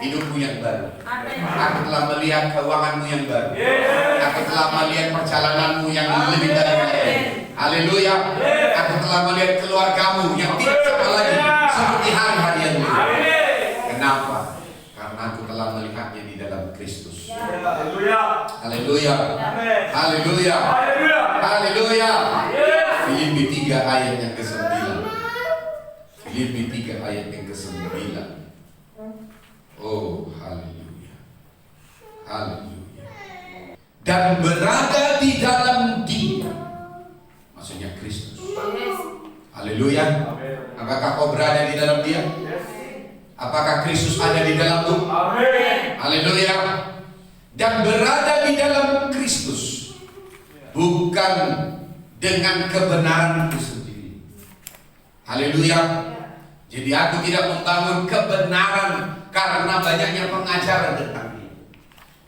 hidupmu yang baru. Aku telah melihat keuanganmu yang baru. Aku telah melihat perjalananmu yang lebih baik. Haleluya. Aku telah melihat keluargamu yang tidak sama lagi seperti hari-hari yang lalu. Kenapa? Karena aku telah melihatnya di dalam Kristus. Haleluya. Haleluya. Haleluya. Haleluya. Filipi 3 ayat yang ke-9. Filipi 3 ayat yang ke-9. Oh, haleluya. Haleluya. Dan berada di dalam Dia. Maksudnya Kristus. Haleluya. Apakah kau berada di dalam Dia? Apakah Kristus ada di dalammu? Haleluya. Dan berada di dalam Kristus, bukan dengan kebenaranku sendiri. Haleluya. Jadi aku tidak membangun kebenaran karena banyaknya pengajaran tentang Dia,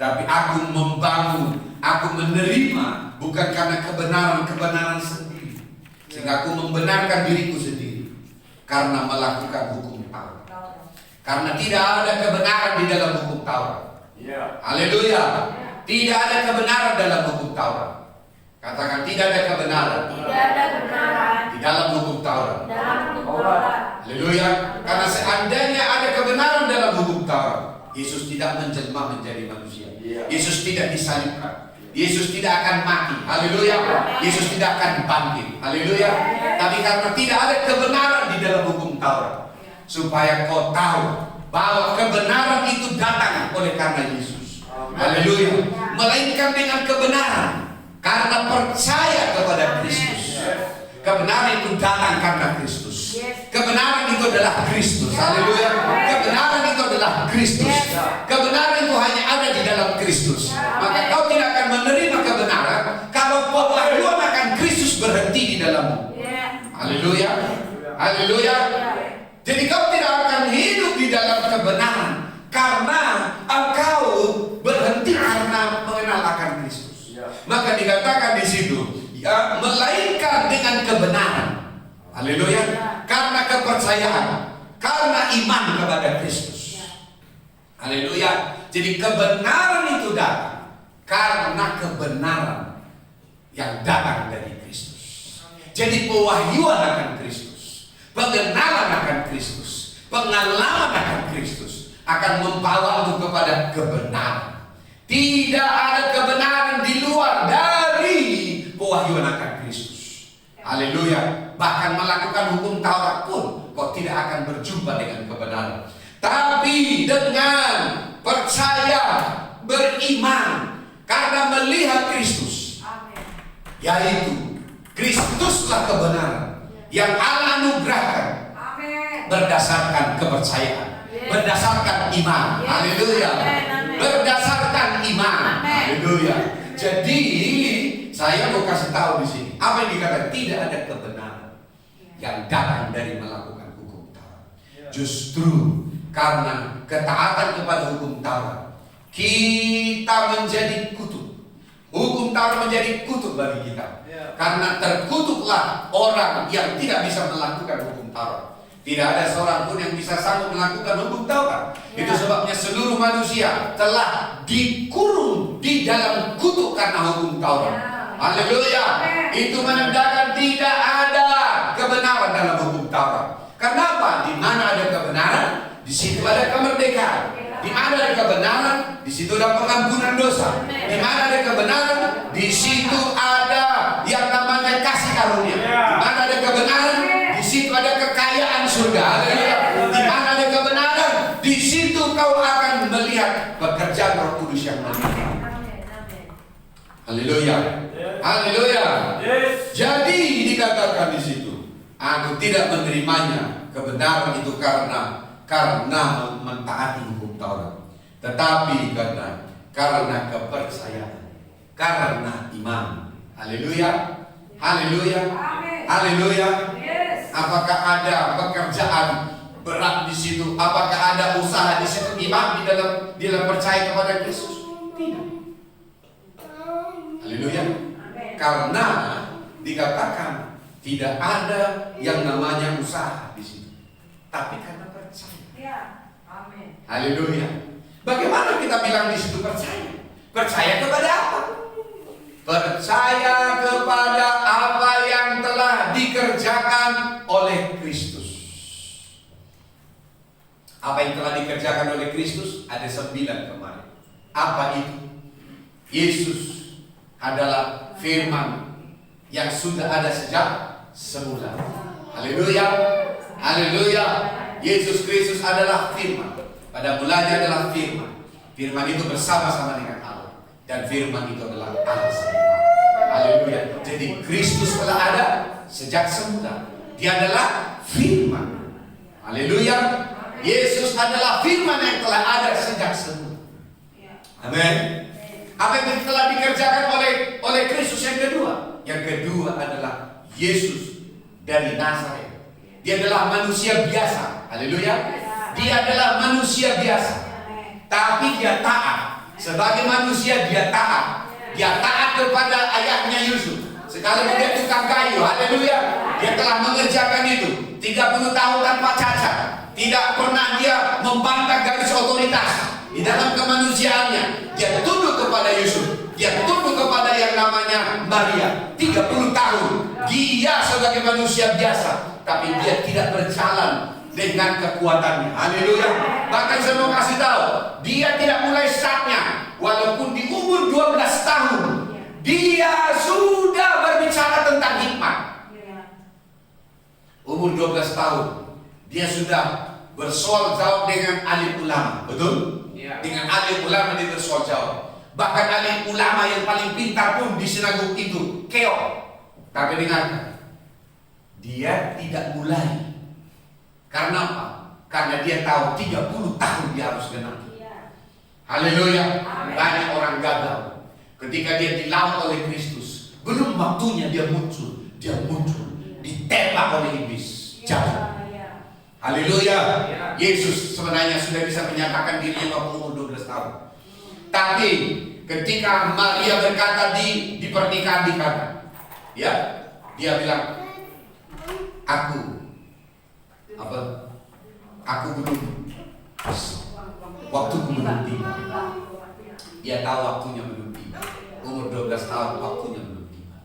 tapi aku membangun, aku menerima bukan karena kebenaran sendiri, sehingga aku membenarkan diriku sendiri karena melakukan hukum Taurat. Karena tidak ada kebenaran di dalam hukum Taurat. Haleluya. Tidak ada kebenaran dalam hukum Taurat. Katakan, tidak ada kebenaran. Tidak ada kebenaran Di dalam hukum Taurat. dalam hukum Taurat. Haleluya. Karena seandainya ada kebenaran dalam hukum Taurat, Yesus tidak menjelma menjadi manusia. Yesus tidak disalibkan. Yesus tidak akan mati. Haleluya. Yesus tidak akan bangkit. Haleluya. Tapi karena tidak ada kebenaran di dalam hukum Taurat, supaya kau tahu bahwa kebenaran itu datang oleh karena Yesus. Haleluya. Melainkan dengan kebenaran karena percaya kepada Kristus. Kebenaran itu datang karena Kristus. Kebenaran itu adalah Kristus. Haleluya. Kebenaran itu adalah Kristus. Kebenaran itu hanya ada di dalam Kristus. Maka kau tidak akan menerima kebenaran kalau pewahyuan akan Kristus berhenti di dalammu. Haleluya. Haleluya. Jadi kau tidak akan hidup di dalam kebenaran karena engkau berhenti karena mengenal akan Kristus. Maka dikatakan di situ, ya, melainkan dengan kebenaran. Haleluya. Karena kepercayaan, karena iman kepada Kristus. Haleluya. Jadi kebenaran itu datang karena kebenaran yang datang dari Kristus. Jadi pewahyuan akan Kristus, pengenalan akan Kristus, pengalaman akan Kristus akan membawa untuk kepada kebenaran. Tidak ada kebenaran di luar dari pewahyuan akan Kristus. Haleluya. Bahkan melakukan hukum Taurat pun kau tidak akan berjumpa dengan kebenaran. Tapi dengan percaya, beriman, karena melihat Kristus, yaitu Kristuslah kebenaran yang Allah anugerahkan berdasarkan kepercayaan, berdasarkan iman. Haleluya. Berdasarkan iman. Haleluya. Jadi saya mau kasih tahu di sini apa yang dikatakan, tidak ada kebenaran yang datang dari melakukan hukum Taurat. Justru karena ketaatan kepada hukum Taurat, kita menjadi kutuk. Hukum Taurat menjadi kutuk bagi kita. Karena terkutuklah orang yang tidak bisa melakukan hukum Taurat. Tidak ada seorang pun yang bisa sanggup melakukan hukum Taurat. Itu sebabnya seluruh manusia telah dikurung di dalam kutuk karena hukum Taurat. Haleluya. Itu menandakan tidak ada kebenaran dalam hukum Taurat. Kenapa? Di mana ada kebenaran, di situ ada kemerdekaan. Di mana ada kebenaran, di situ ada pengampunan dosa. Di mana ada kebenaran, di situ ada yang namanya kasih karunia. Di mana ada kebenaran, di situ ada kekayaan surga. Haleluya. Di mana ada kebenaran, di situ kau akan melihat pekerjaan Roh Kudus yang melihat. Haleluya. Haleluya. Jadi dikatakan di situ, aku tidak menerimanya kebenaran itu karena mentaati hukum Taurat, tetapi karena kepercayaan, karena iman. Haleluya. Haleluya. Haleluya. Apakah ada pekerjaan berat di situ? Apakah ada usaha di situ? Iman di dalam percaya kepada Kristus? Tidak. Haleluya. Karena dikatakan tidak ada yang namanya usaha di situ, tapi karena percaya. Haleluya. Bagaimana kita bilang di situ percaya? Percaya kepada apa? Percaya kepada apa yang telah dikerjakan oleh Kristus. Apa yang telah dikerjakan oleh Kristus? Ada 9 kemarin. Apa itu? Yesus adalah firman yang sudah ada sejak semula. Haleluya. Haleluya. Yesus Kristus adalah firman. Pada mulanya adalah firman. Firman itu bersama-sama dengan Allah. Dan firman itu adalah Allah sendiri. Haleluya. Jadi Kristus telah ada sejak semula. Dia adalah firman. Haleluya. Yesus adalah firman yang telah ada sejak semula. Amin. Apa yang telah dikerjakan oleh Kristus yang kedua? Yang kedua adalah Yesus dari Nazaret. Dia adalah manusia biasa. Haleluya. Dia adalah manusia biasa. Tapi dia taat. Sebagai manusia dia taat. Dia taat kepada ayahnya Yusuf. Sekalipun dia tukang kayu. Haleluya. Dia telah mengerjakan itu 30 tahun tanpa cacat. Tidak pernah dia membantah garis otoritas. Di dalam kemanusiaannya dia tunduk kepada Yusuf. Dia tunduk kepada yang namanya Maria 30 tahun. Dia sebagai manusia biasa, tapi dia tidak berjalan dengan kekuatannya. Haleluya. Bahkan saya mau kasih tahu, dia tidak mulai saatnya. Walaupun di umur 12 tahun dia sudah berbicara tentang hikmat. Umur 12 tahun dia sudah bersoal jawab dengan alim ulama. Betul? Dengan alim ulama dia bersoal jawab. Bahkan alim ulama yang paling pintar pun di sinagog itu keok. Tapi dengarkan, dia tidak mulai. Karena apa? Karena dia tahu 30 tahun dia harus genap. Haleluya. Banyak orang gagal ketika dia dilawan oleh Kristus. Belum waktunya dia muncul. Dia muncul, ditembak oleh iblis. Jatuh. Haleluya. Yesus sebenarnya sudah bisa menyatakan dirinya waktu umur 12 tahun. Tapi ketika Maria berkata di pernikahan dikata, ya, dia bilang, aku belum, waktuku belum tiba. Dia tahu waktunya belum tiba. Umur 12 tahun waktunya belum tiba.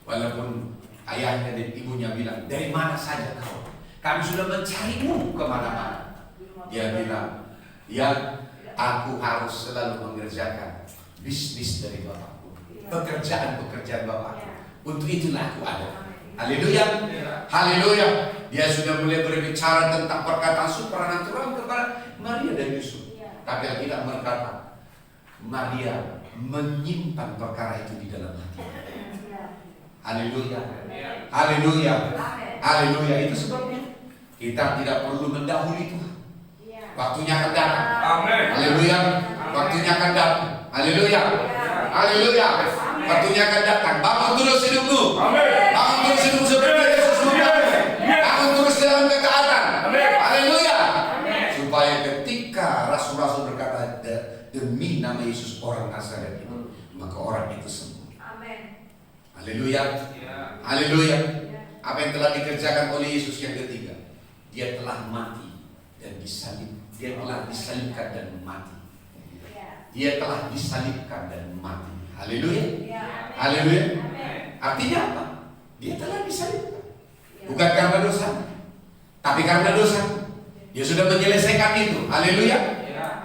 Walaupun ayahnya dan ibunya bilang, dari mana saja kau? Kami sudah mencarimu kemana-mana. Dia bilang, ya, aku harus selalu mengerjakan bisnis dari Bapakku, pekerjaan-pekerjaan Bapakku. Untuk itulah aku ada. Haleluya. Haleluya. Dia sudah mulai berbicara tentang perkataan supranatural kepada Maria dan Yusuf. Tapi Alkitab berkata, Maria menyimpan perkara itu di dalam hati. Haleluya. Haleluya. Haleluya. Itu sebabnya kita tidak perlu mendahului Tuhan. Waktunya akan datang. Amin. Haleluya. Waktunya akan datang. Haleluya. Haleluya. Waktunya akan datang. Bangun terus hidupmu. Bangun terus hidupmu seperti Yesus membangun. Bangun terus dalam ketaatan. Haleluya. Supaya ketika rasul-rasul berkata demi nama Yesus orang Nazaret itu, maka orang itu sembuh. Haleluya. Haleluya. Apa yang telah dikerjakan oleh Yesus yang ketiga? Dia telah mati dan disalib. Dia telah disalibkan dan mati. Dia telah disalibkan dan mati. Haleluya. Haleluya. Artinya apa? Dia telah disalibkan. Bukan karena dosa, tapi karena dosa. Dia sudah menyelesaikan itu. Haleluya.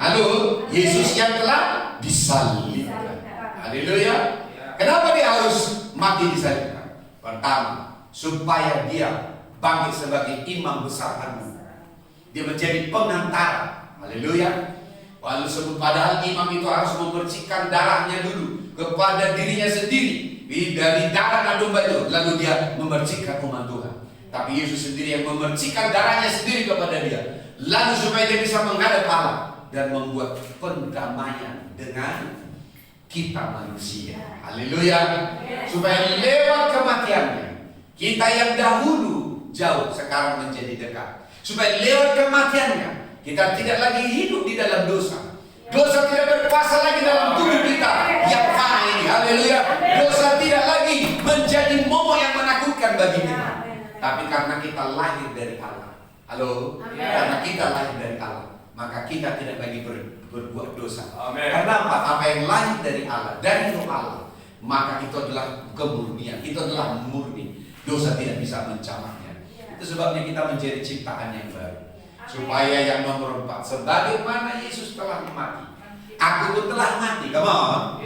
Halo, Yesus yang telah disalibkan. Haleluya. Kenapa dia harus mati disalibkan? Pertama, supaya dia bangkit sebagai imam besar agung. Dia menjadi pengantara. Haleluya. Padahal imam itu harus memercikkan darahnya dulu kepada dirinya sendiri dari darah domba itu, lalu dia memercikkan umat Tuhan. Tapi Yesus sendiri yang memercikkan darahnya sendiri kepada dia, lalu supaya dia bisa menghadap Allah dan membuat pendamaian dengan kita manusia. Haleluya. Supaya lewat kematiannya, kita yang dahulu jauh sekarang menjadi dekat. Supaya lewat kematiannya kita tidak lagi hidup di dalam dosa. Dosa tidak berkuasa lagi dalam tubuh kita yang fana ini. Haleluya. Dosa tidak lagi menjadi momok yang menakutkan bagi kita. Tapi karena kita lahir dari Allah. Halo. Karena kita lahir dari Allah, maka kita tidak lagi berbuat dosa. Amin. Karena apa yang lahir dari Allah, dari roh Allah, maka itu adalah kemurnian, itu adalah murni. Dosa tidak bisa mencamaknya. Itu sebabnya kita menjadi ciptaan yang baru. Supaya yang nomor 4, sebagaimana Yesus telah mati, aku pun telah mati. Come on.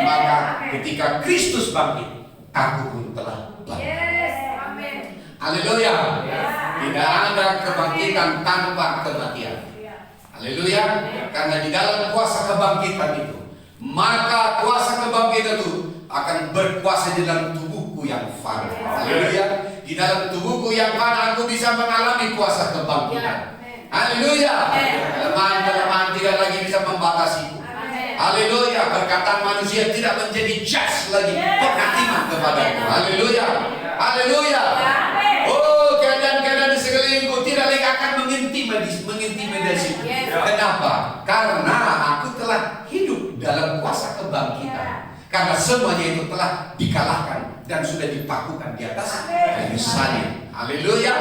Maka ketika Kristus bangkit, aku pun telah bangkit. Haleluya. Tidak ada kebangkitan tanpa kematian. Haleluya. Karena di dalam kuasa kebangkitan itu, maka kuasa kebangkitan itu akan berkuasa di dalam tubuhku yang fana. Haleluya. Di dalam tubuhku yang fana aku bisa mengalami kuasa kebangkitan. Haleluya. Kelemahan-kelemahan tidak lagi bisa membatasiku. Haleluya. Perkataan manusia tidak menjadi judge lagi, penghakiman kepadaku. Haleluya. Haleluya. Oh, keadaan-keadaan di sekelilingku tidak lagi akan mengintimidasi. Kenapa? Karena aku telah hidup dalam kuasa kebangkitan. Karena semuanya itu telah dikalahkan dan sudah dipakukan di atas kayu salib. Haleluya.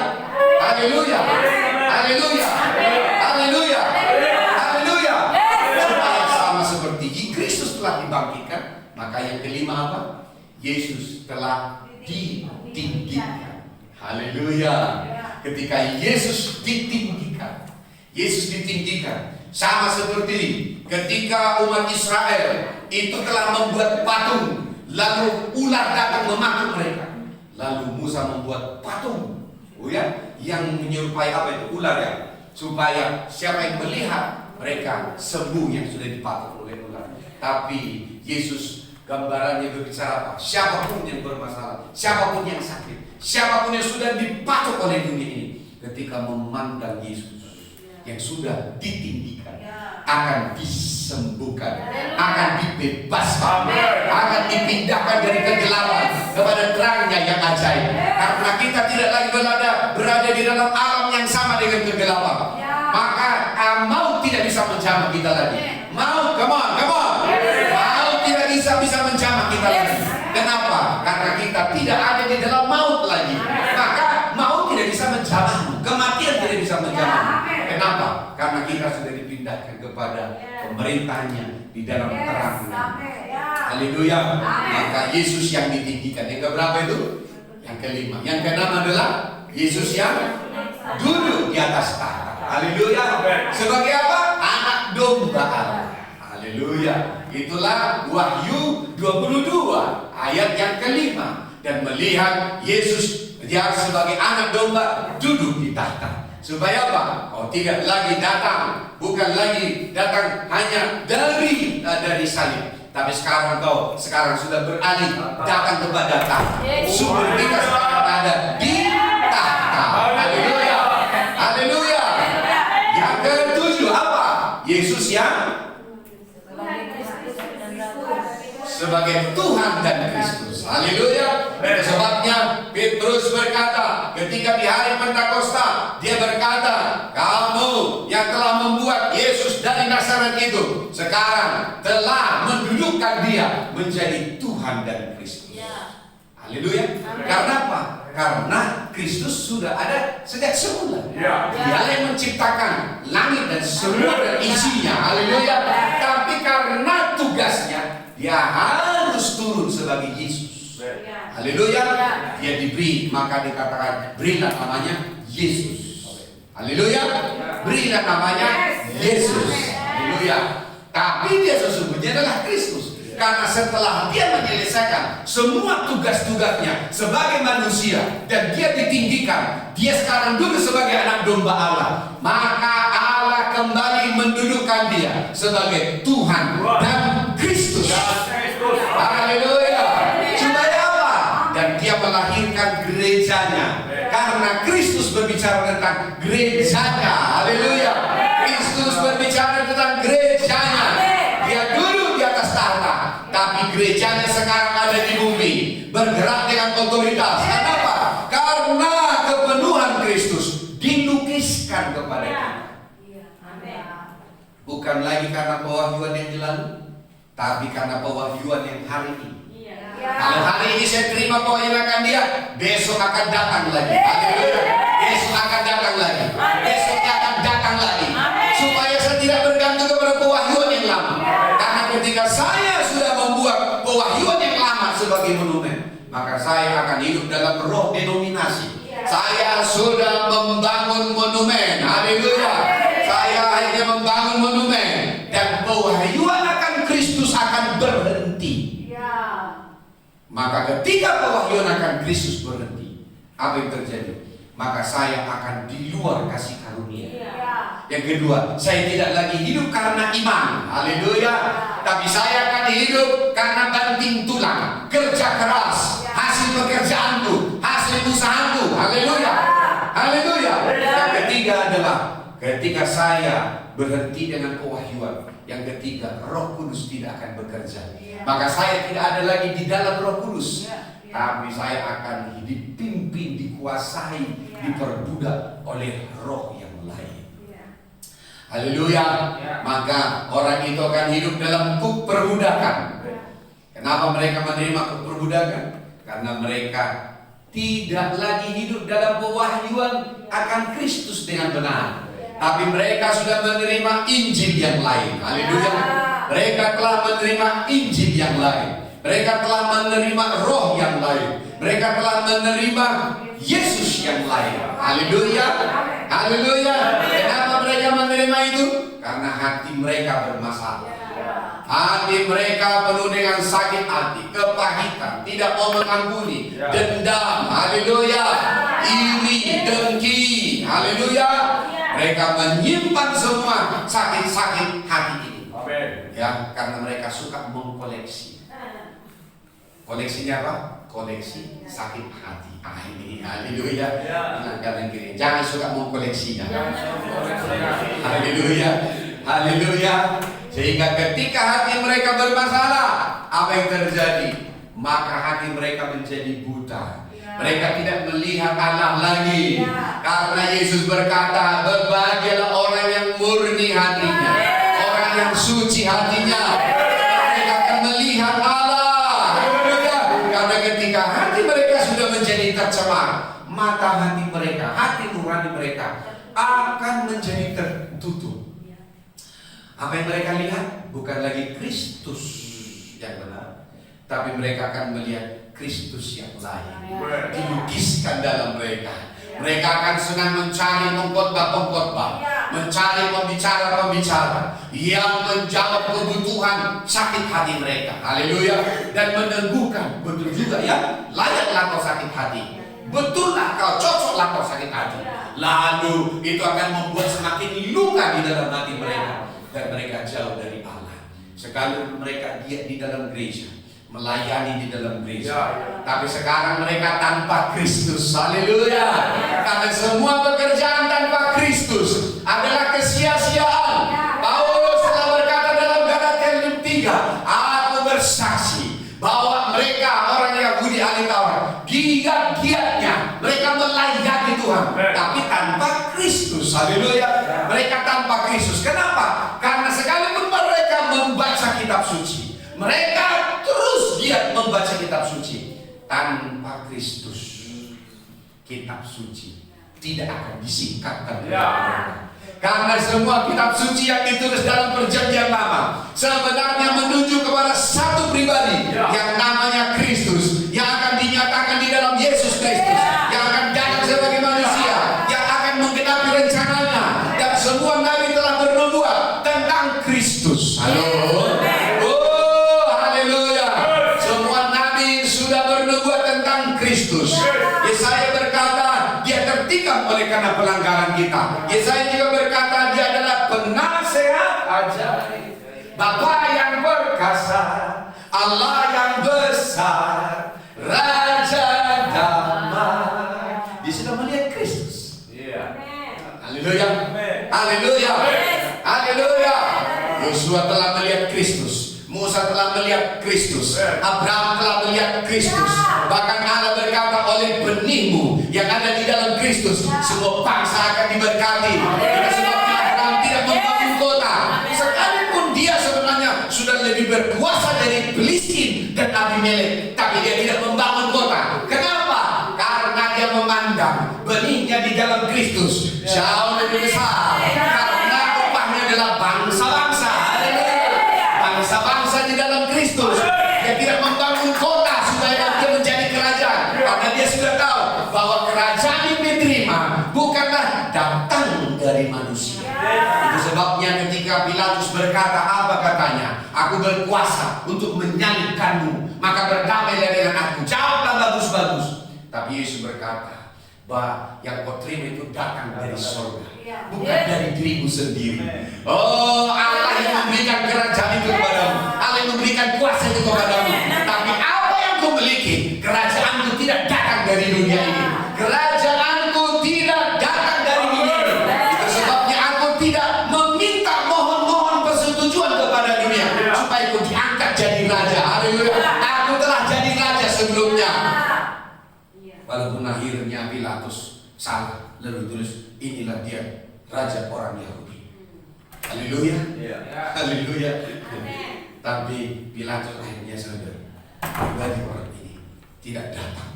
Haleluya. Haleluya. Haleluya. Haleluya. Supaya sama seperti Kristus telah dibangkitkan, maka yang kelima apa? Yesus telah ditinggikan. Haleluya. Ketika Yesus ditinggikan, sama seperti ketika umat Israel itu telah membuat patung, lalu ular datang memakan mereka, lalu Musa membuat patung, yang menyerupai apa itu? Ular ya, supaya siapa yang melihat mereka sembuh yang sudah dipatung oleh ular. Tapi Yesus gambarannya berbicara apa? Siapapun yang bermasalah, siapapun yang sakit, siapapun yang sudah dipatok oleh dunia ini, ketika memandang Yesus yang sudah ditinggikan, akan disembuhkan, akan dibebaskan, akan dipindahkan dari kegelapan kepada terangnya yang ajaib. Karena kita tidak lagi berada di dalam alam yang sama dengan kegelapan, maka maut tidak bisa menjamah kita lagi. Maut, come on. Maut tidak bisa menjamah kita lagi. Kenapa? Karena kita tidak ada di dalam maut lagi. Maka maut tidak bisa menjamahmu, kematian tidak bisa menjamahmu. Kenapa? Karena kita sudah dipindahkan kepada pemerintahnya di dalam terangnya. Haleluya. Maka Yesus yang ditinggikan. Yang keberapa itu? Yang kelima. Yang keenam adalah Yesus yang duduk di atas tahta. Haleluya. Sebagai apa? Anak domba Allah. Haleluya. Itulah Wahyu 22 ayat yang kelima. Dan melihat Yesus dia sebagai anak domba duduk di tahta. Supaya apa? Kau tidak lagi datang, bukan lagi datang hanya dari salib, tapi sekarang sudah beralih datang kepada tahta. Sumber kita sekarang ada di tahta. Haleluya. Haleluya. Yang ketujuh apa? Yesus yang sebagai Tuhan dan Kristus. Haleluya. Dan sebabnya Petrus berkata ketika di hari Pentakosta, dia berkata, kamu yang telah membuat Yesus dari Nazaret itu sekarang telah mendudukkan dia menjadi Tuhan dan Kristus. Haleluya. Karena apa? Karena Kristus sudah ada sejak semula. Dia yang menciptakan langit dan semua dan isinya. Haleluya. Tapi karena tugasnya, dia harus turun sebagai Yesus. Haleluya. Dia diberi, maka dikatakan berilah namanya Yesus. Haleluya. Berilah namanya Yesus. Haleluya. Tapi dia sesungguhnya adalah Kristus. Karena setelah dia menyelesaikan semua tugas-tugasnya sebagai manusia dan dia ditinggikan, dia sekarang duduk sebagai anak domba Allah. Maka Allah kembali mendudukkan dia sebagai Tuhan dan Kristus. Haleluya. Supaya apa? Dan dia melahirkan gerejanya. Karena Kristus berbicara tentang gerejanya. Haleluya. Kristus berbicara tentang gerejanya. Dia duduk di atas tahta, tapi gerejanya sekarang ada di bumi, bergerak dengan otoritas. Kenapa? Karena kepenuhan Kristus dilukiskan kepada kita. Bukan lagi karena pewahyuan yang lalu, tapi karena pewahyuan yang hari ini. Kalau hari ini saya terima pewahyuan dia, besok akan datang lagi. Haleluya. Besok akan datang lagi. Besoknya akan datang lagi. Supaya sebagai monumen, maka saya akan hidup dalam roh denominasi. Saya sudah membangun monumen. Haleluya. Saya akhirnya membangun monumen, dan pewahyuan akan Kristus akan berhenti. Maka ketika pewahyuan akan Kristus berhenti, apa yang terjadi? Maka saya akan di luar kasih karunia. Yang kedua, saya tidak lagi hidup karena iman. Haleluya. Tapi saya akan hidup karena banting tulang, kerja keras, hasil pekerjaanku, hasil usahaku. Haleluya. Haleluya. Yang ketiga adalah ketika saya berhenti dengan pewahyuan. Yang ketiga, Roh Kudus tidak akan bekerja. Maka saya tidak ada lagi di dalam Roh Kudus, tapi saya akan dipimpin, dikuasai, diperbudak oleh roh yang lain. Haleluya. Maka orang itu akan hidup dalam perbudakan. Kenapa mereka menerima perbudakan? Karena mereka tidak lagi hidup dalam pewahyuan akan Kristus dengan benar, tapi mereka sudah menerima Injil yang lain. Haleluya. Mereka telah menerima Injil yang lain. Mereka telah menerima roh yang lain. Mereka telah menerima Yesus yang lain. Haleluya. Haleluya. Kenapa mereka menerima itu? Karena hati mereka bermasalah. Hati mereka penuh dengan sakit hati, kepahitan, tidak mau mengampuni, dendam. Haleluya. Iri, dengki. Haleluya. Mereka menyimpan semua sakit-sakit hati ini. Ya, karena mereka suka mengkoleksi. Koleksinya apa? Koleksi sakit hati. Ini haleluya. Kanan kiri. Jangan suka mengkoleksinya. Haleluya. Haleluya. Sehingga ketika hati mereka bermasalah, apa yang terjadi? Maka hati mereka menjadi buta. Mereka tidak melihat Allah lagi. Karena Yesus berkata, berbahagialah orang yang murni hatinya, orang yang suci hatinya. Mereka akan melihat Allah. Karena ketika hati mereka sudah menjadi tercemar, mata hati mereka, hati nurani mereka akan menjadi tertutup. Apa yang mereka lihat bukan lagi Kristus yang benar, tapi mereka akan melihat Kristus yang lain dilukiskan dalam mereka. Mereka akan senang mencari pengkhotbah-pengkhotbah, mencari pembicara-pembicara yang menjawab kebutuhan sakit hati mereka. Haleluya. Dan meneguhkan, betul juga ya, layaklah kau sakit hati, betullah kau, cocoklah kau sakit hati. Lalu itu akan membuat semakin luka di dalam hati mereka, dan mereka jauh dari Allah. Sekalipun mereka di dalam gereja, melayani di dalam gereja, tapi sekarang mereka tanpa Kristus. Haleluya. Karena semua pekerjaan tanpa Kristus adalah kesia-siaan. Paulus telah berkata dalam Galatia 3, aku bersaksi bahwa mereka orang Yahudi ahli Taurat, giat-giatnya mereka melayani Tuhan, tapi tanpa Kristus. Haleluya. Mereka tanpa Kristus. Kenapa? Karena sekalipun mereka membaca kitab suci, mereka terus giat membaca kitab suci, tanpa Kristus kitab suci tidak akan disingkapkan. Karena semua kitab suci yang ditulis dalam perjanjian lama sebenarnya menuju kepada satu pribadi yang namanya Kristus, yang akan dinyatakan di dalam Yesus Kristus, yang akan datang sebagai manusia, yang akan menggenapi rencananya. Dan semua nabi telah bernubuat tentang Kristus. Halo. Oh, haleluya. Semua nabi sudah bernubuat tentang Kristus. Yesaya berkata dia tertikam oleh karena pelanggaran kita. Yesaya juga berkata dia adalah penasehat ajaib, Bapa yang perkasa, Allah yang besar, Raja damai. Dia sudah melihat Kristus. Haleluya. Haleluya. Haleluya. Yosua telah melihat Kristus, Musa telah melihat Kristus, Abraham telah melihat Kristus. Bahkan Allah berkata, oleh benihmu yang ada di dalam Kristus semua bangsa akan diberkati. Karena sebabnya Abraham tidak membangun kota, sekalipun dia sebenarnya sudah lebih berkuasa dari Filistin dan Abimelek, tapi dia tidak membangun kota. Kenapa? Karena dia memandang benihnya di dalam Kristus jauh lebih besar. Karena upahnya adalah bangsa-bangsa. Bangsa-bangsa di dalam Kristus. Dia tidak membangun kota supaya bukanlah datang dari manusia. Itu sebabnya ketika Pilatus berkata, apa katanya? Aku berkuasa untuk menyalibkanmu, maka berdamailah dengan aku. Jawablah bagus-bagus. Tapi Yesus berkata, bahwa yang kau terima itu datang dari surga, bukan dari dirimu sendiri. Oh, Allah yang memberikan kerajaan itu kepadamu, Allah yang memberikan kuasa itu kepadamu. Tapi apa yang kau miliki, kerajaanku tidak datang dari dunia ini. Kerajaanku tidak datang dari dunia ini. Itu sebabnya aku tidak meminta mohon-mohon persetujuan kepada dunia supaya aku diangkat jadi raja. Haleluya. Aku telah jadi raja sebelumnya. Walaupun akhirnya Pilatus salah, lalu tulis inilah dia raja orang Yahudi. Haleluya. Haleluya. Tapi Pilatus akhirnya sadar, pribadi orang ini tidak datang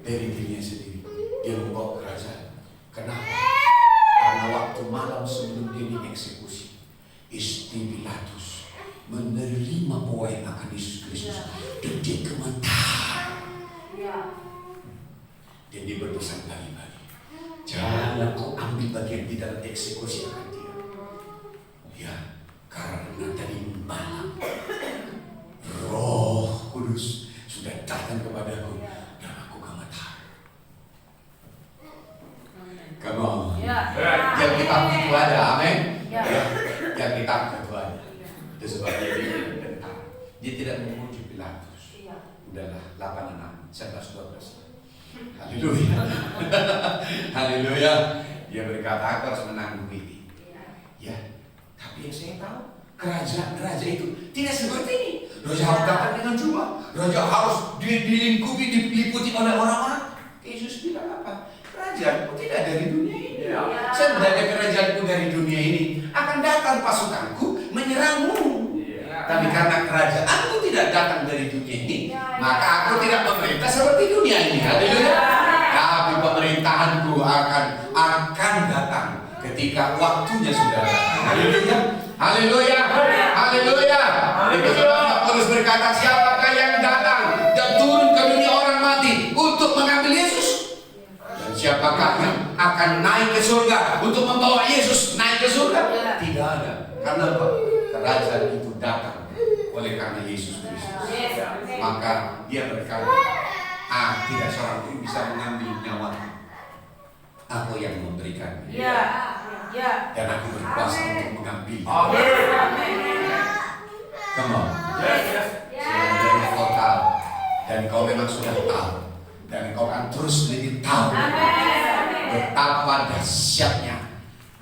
dari dirinya sendiri. Dia membawa kerajaan. Kenapa? Karena waktu malam sebelum dia dieksekusi, istri Pilatus menerima bahwa yang akan Yesus Kristus, dan dia gemetar. Dan dia berpesan pagi-pagi, jangan kau ambil bagian di dalam eksekusi akan dia. Ya, karena tadi malam Roh Kudus sudah datang kepadaku dan aku gemetar. Come on. Yang kita itu ada, amin. Yang kita itu ada. Itu sebabnya dia gemetar. Dia tidak memuji Pilatus. Udahlah, 8:6, 11:12. Haleluya. Haleluya. Dia berkata, aku harus menanggung ini. Ya, tapi yang saya tahu, kerajaan raja itu tidak seperti ini. Raja harus datang dengan jubah. Raja harus dilingkupi, diliputi oleh orang-orang. Yesus bilang apa? Kerajaanku tidak dari dunia ini. Sebenarnya kerajaanku dari dunia ini akan datang pasukanku menyerangmu. Tapi karena kerajaanku tidak datang dari dunia ini, maka aku tidak memerintah seperti dunia ini. Haleluya. Tapi pemerintahanku akan datang ketika waktunya sudah datang. Haleluya. Haleluya. Haleluya. Itu sebabnya Paulus berkata, siapakah yang datang dan turun ke dunia orang mati untuk mengambil Yesus? Dan siapakah yang akan naik ke surga untuk membawa Yesus naik ke surga? Tidak ada. Karena apa? Kerajaan itu datang oleh karena Yesus Kristus. Maka dia berkata, tidak seorang pun bisa mengambil nyawa. Aku yang memberikan. Dan aku berkuasa untuk mengambil. Come on. Sehingga kau tahu, dan kau memang sudah tahu, dan kau akan terus lebih tahu betapa dahsyatnya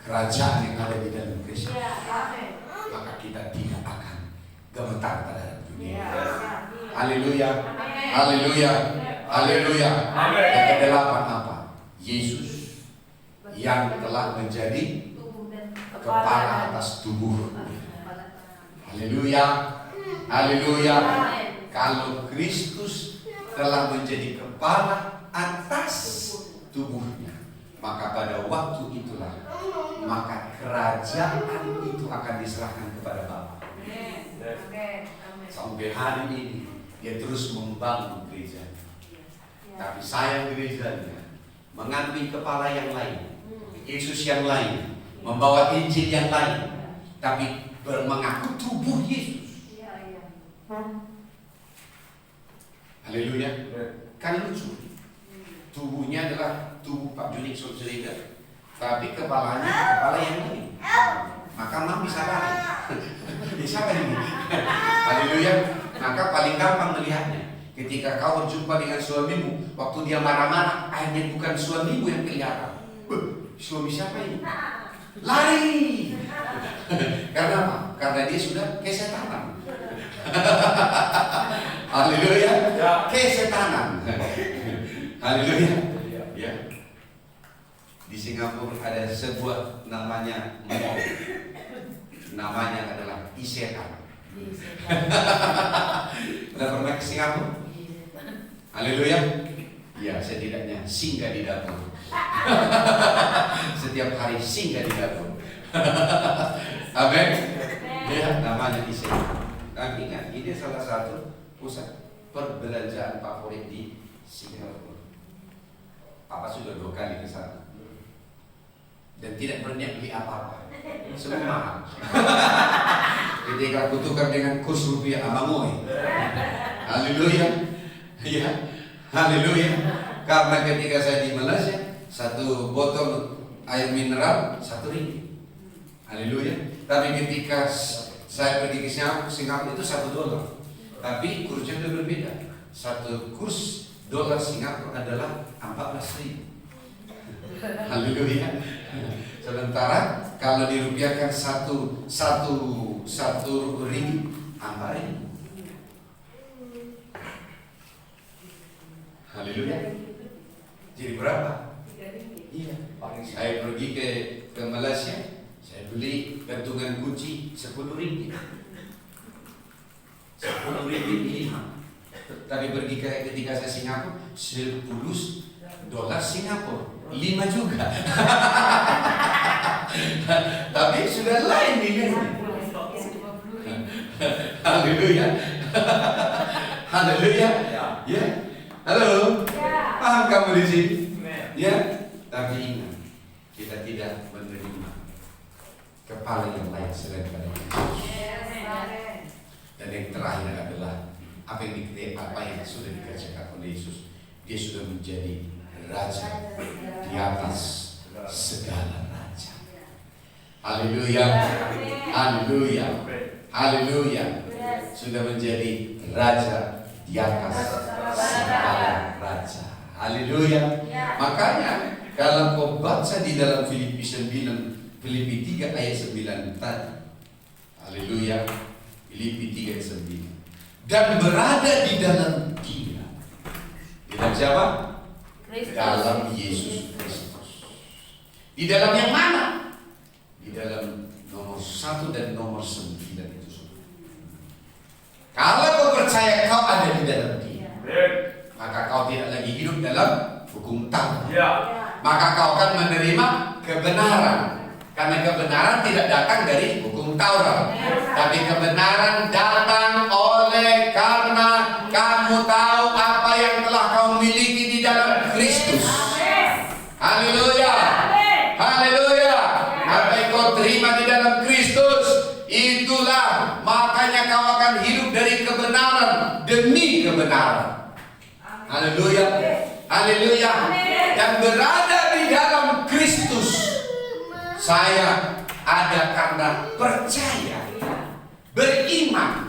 kerajaan yang ada di dalam Kristus. Maka kita tidak akan gemetar terhadap dunia. Haleluya. Haleluya. Haleluya. Yang kedelapan apa? Yesus yang telah menjadi kepala atas tubuh. Haleluya. Haleluya. Kalau Kristus telah menjadi kepala atas tubuhnya, maka pada waktu itulah maka kerajaan itu akan diserahkan kepada Bapa. Sampai hari ini dia terus membangun gereja. Tapi sayang gerejanya mengambil kepala yang lain, Yesus yang lain, membawa Injil yang lain, tapi mengaku tubuh Yesus. Haleluya. Kan lucu. Tubuhnya adalah tubuh Pak Junik Sulseliga, tapi kepalanya kepala yang lain. Maka mam bisa lari. Bisa kan ini? Haleluya. Maka paling gampang melihatnya, ketika kau berjumpa dengan suamimu, waktu dia marah-marah, akhirnya bukan suamimu yang kelihatan. Suami siapa ini? Lari. Karena apa? Karena dia sudah kesetanan. Haleluya. Kesetanan. Haleluya. Ya. Di Singapura ada sebuah namanya mall. Namanya adalah Isetan. Pernah pernah ke Singapura? Haleluya. Ya, setidaknya singgah di dapur. Setiap hari singgah di dapur. Amin. Ya, namanya Isetan. Dan ingat, ini salah satu pusat perbelanjaan favorit di Singapura. Papa sudah 2 kali ke sana. dan tidak berniat beli apa-apa. Semua mahal. Ketika aku tukar dengan kurs rupiah Amangoy. Haleluya. Ya. Haleluya. Karena ketika saya di Malaysia, satu botol air mineral RM1. Haleluya. Tapi ketika saya pergi ke Singapura itu $1. Tapi kursnya itu berbeda. Satu kurs dolar Singapura adalah 14.000. Haleluya. Sementara kalau dirupiahkan satu ringgit, 4.000. Haleluya. Jadi berapa? Iya. Saya pergi ke Malaysia, saya beli gantungan kunci 10 ringgit. 10 ringgit 5. Tapi pergi ketika saya Singapura, $10 Singapura, 5 juga. Tapi sudah lain nilainya. Haleluya. Haleluya. Ya. Halo. Paham kamu di sini? Ya. Tapi ingat, kita tidak menerima kepala yang lain selain pada Yesus. Dan yang terakhir adalah apa yang sudah dikerjakan oleh Yesus. Dia sudah menjadi raja di atas segala raja. Haleluya. Haleluya. Haleluya. Sudah menjadi raja di atas segala raja. Haleluya. Makanya kalau kau baca di dalam Filipi 3 ayat 9 tadi. Haleluya. Filipi 3 ayat 9. Dan berada di dalam Dia. Di dalam siapa? Dalam Yesus Kristus. Di dalam yang mana? Di dalam nomor 1 dan nomor 9 itu. Kalau kau percaya kau ada di dalam Dia, maka kau tidak lagi hidup dalam hukum Taurat. Maka kau akan menerima kebenaran. Karena kebenaran tidak datang dari hukum Taurat, tapi kebenaran datang oleh karena kamu tahu apa yang telah kau miliki di dalam Kristus. Haleluya. Haleluya. Apa yang kau terima di dalam Kristus, itulah makanya kau akan hidup dari kebenaran demi kebenaran. Haleluya. Haleluya. Dan berada di dalam Kristus. Saya ada karena percaya, beriman,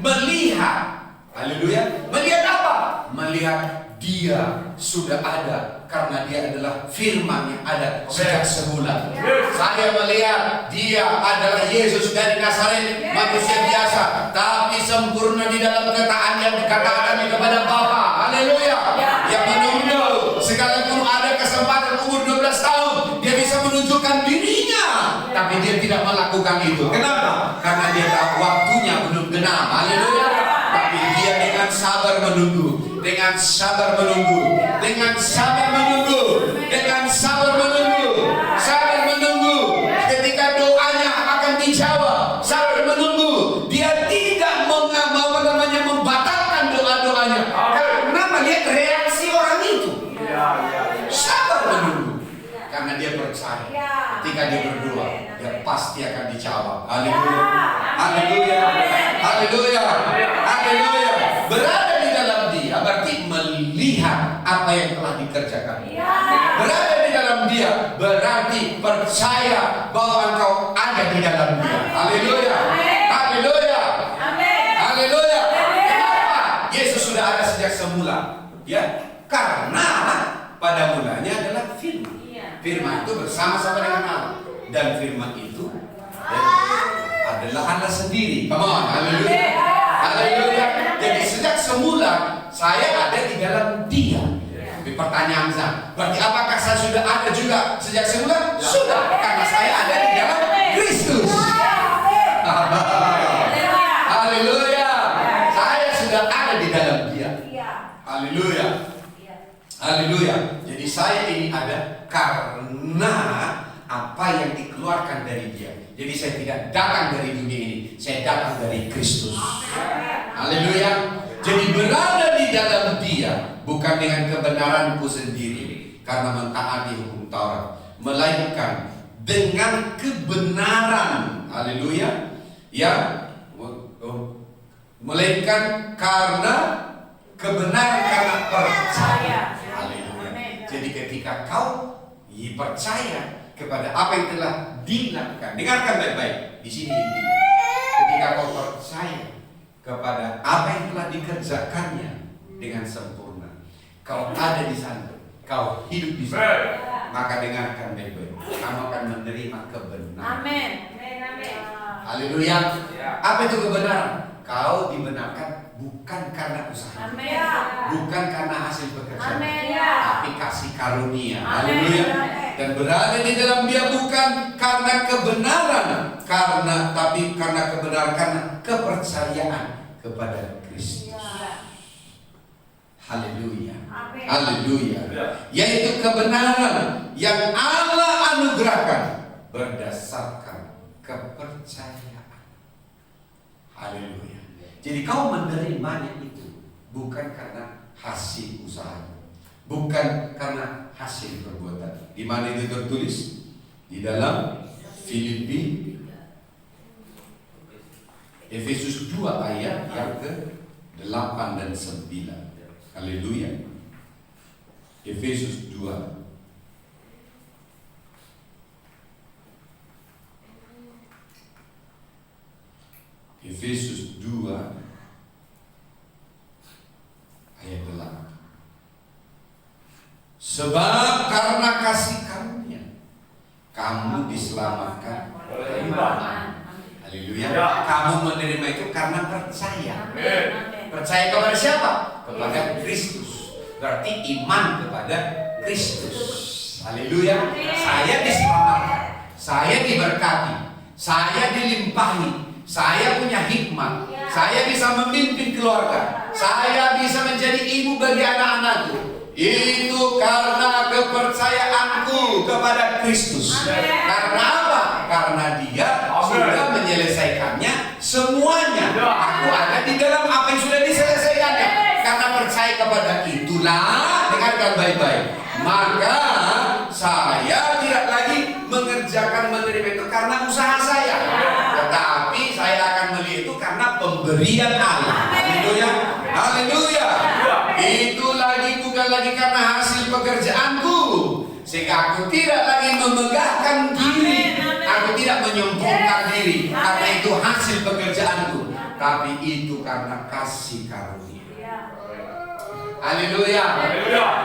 melihat. Haleluya. Melihat apa? Melihat Dia sudah ada karena Dia adalah firman yang ada sejak semula. Saya melihat Dia adalah Yesus dari Nazaret, manusia biasa tapi sempurna di dalam ketaatan kepada Bapa. Haleluya. Yang menunggu sekalipun ada kesempatan umur 12 tahun dia bisa menunjukkan dirinya, tapi dia tidak melakukan itu. Kenapa? Karena dia tahu waktunya belum genap. Haleluya. Tapi dia dengan sabar menunggu, dengan sabar menunggu, dengan sabar menunggu, dengan sabar menunggu, sabar menunggu. Ketika doanya akan dijawab, sabar menunggu. Dia tidak membatalkan doa-doanya karena melihat reaksi orang itu. Sabar menunggu karena dia percaya ketika dia berdoa, dia pasti akan dijawab. Haleluya. Haleluya. Haleluya. Haleluya. Berada di dalam Dia berarti melihat apa yang telah dikerjakan. Berada di dalam Dia berarti percaya bahwa engkau ada di dalam Dia. Haleluya. Haleluya. Haleluya. Kenapa? Yesus sudah ada sejak semula. Ya, karena pada mulanya adalah firman. Firman itu bersama-sama dengan Allah. Dan firman itu adalah Allah sendiri. Come on. Haleluya. Haleluya. Jadi sejak semula saya ada di dalam Dia. Tapi pertanyaan saya, berarti apakah saya sudah ada juga sejak semula? Sudah, karena saya ada di dalam Kristus. Haleluya. Saya sudah ada di dalam Dia. Haleluya. Haleluya. Jadi saya ini ada karena apa yang dikeluarkan dari Dia. Jadi saya tidak datang dari dunia ini, saya datang dari Kristus. Haleluya. Jadi berada di dalam Dia bukan dengan kebenaranku sendiri karena mentaati hukum Taurat, melainkan dengan kebenaran. Haleluya. Ya, melainkan karena kebenaran, karena percaya. Haleluya. Jadi ketika kau percaya kepada apa yang telah dilakukan, dengarkan baik-baik di sini intinya. Ketika kau percaya kepada apa yang telah dikerjakannya dengan sempurna, kau ada di sana, kau hidup di sana, maka dengarkan baik-baik, kamu akan menerima kebenaran. Amin. Haleluya. Apa itu kebenaran? Kau dibenarkan bukan karena usaha, Amin. bukan karena hasil pekerjaan, Amin. tapi kasih karunia. Amin. Haleluya. Dan berada di dalam Dia bukan karena kebenaran, tapi karena kebenaran, karena kepercayaan kepada Kristus. Haleluya. Amin. Haleluya. Yaitu kebenaran yang Allah anugerahkan berdasarkan kepercayaan. Haleluya. Jadi kau menerimanya itu bukan karena hasil usaha, bukan karena hasil perbuatan. Di mana itu tertulis? Di dalam Filipi, Efesus 2 ayat yang ke-8 dan 9. Haleluya. Efesus 2 Efesus 2 ayat 8. Sebab karena kasih karunia kamu diselamatkan oleh iman. Haleluya. Kamu menerima itu karena percaya. Percaya kepada siapa? Kepada Kristus. Berarti iman kepada Kristus. Haleluya. Saya diselamatkan, saya diberkati, saya dilimpahi, saya punya hikmat, saya bisa memimpin keluarga, saya bisa menjadi ibu bagi anak-anakku. Itu karena kepercayaanku kepada Kristus. Karena apa? Karena Dia sudah menyelesaikannya semuanya. Aku ada di dalam apa yang sudah diselesaikannya. Karena percaya kepada itulah, dengarkan baik-baik, maka saya tidak lagi mengerjakan menerima itu karena usaha saya, tetapi saya akan melihat itu karena pemberian Allah. Haleluya. Haleluya. Itu lagi bukan lagi karena hasil pekerjaanku, sehingga aku tidak lagi memegahkan diri, aku tidak menyombongkan diri karena itu hasil pekerjaanku, tapi itu karena kasih karunia. Haleluya.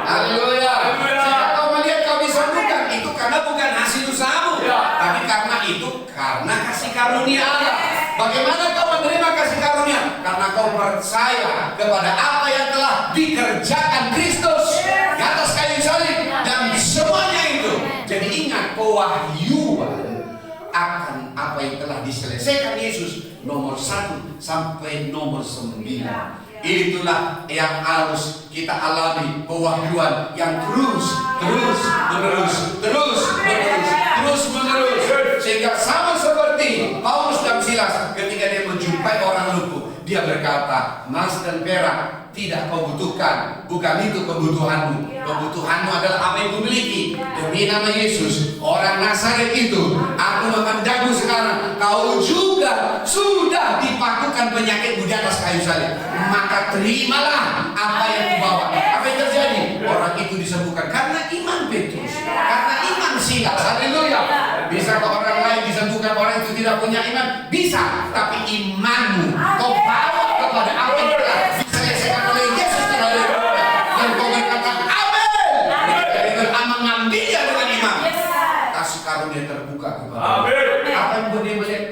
Haleluya. Sehingga kau melihat kau disembuhkan itu karena bukan hasil usahamu, tapi karena itu karena kasih karunia Allah. Bagaimana kau menerima kasih karunia? Karena kau percaya kepada apa yang telah dikerjakan Kristus di atas kayu salib dan semuanya itu. Jadi ingat, pewahyuan akan apa yang telah diselesaikan Yesus nomor 1 sampai nomor 9. Itulah yang harus kita alami, pewahyuan yang terus menerus, sehingga sama seperti Paulus dan Silas ketika dia menjumpai orang lumpuh, dia berkata, emas dan perak tidak kau butuhkan, bukan itu kebutuhanmu. Kebutuhanmu adalah apa yang kau miliki. Demi nama Yesus, orang Nazaret itu, aku memandangmu sekarang, kau juga sudah dipakukan penyakitmu di atas kayu salib. Maka terimalah apa yang kubawa. Apa yang terjadi? Orang itu disembuhkan karena iman Petrus, karena iman Silas. Haleluya. Bisa orang lain disembuhkan, orang itu tidak punya iman? Bisa, tapi imanmu kau bawa kepada apa yang telah diselesaikan oleh Yesus. Haleluya. Dan kau berkata amin. Dan mengambilnya dengan iman. Kasih karunia terbuka kepada Amin. apa yang dia melihat,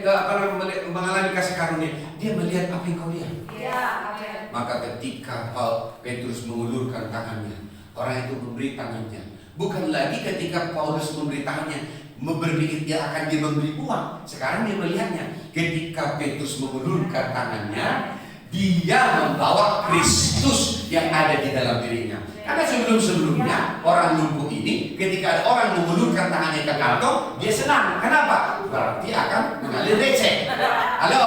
mengalami kasih karunia, dia melihat apa yang kau lihat. Maka ketika Petrus mengulurkan tangannya, orang itu memberi tangannya. Bukan lagi ketika Paulus memberi tangannya berpikir dia akan memberi uang. Sekarang dia melihatnya ketika Petrus mengulurkan tangannya, dia membawa Kristus yang ada di dalam dirinya. Karena sebelum-sebelumnya orang lumpuh ini, ketika ada orang mengulurkan tangannya ke kantong, dia senang. Kenapa? Berarti akan mengalir receh. Halo?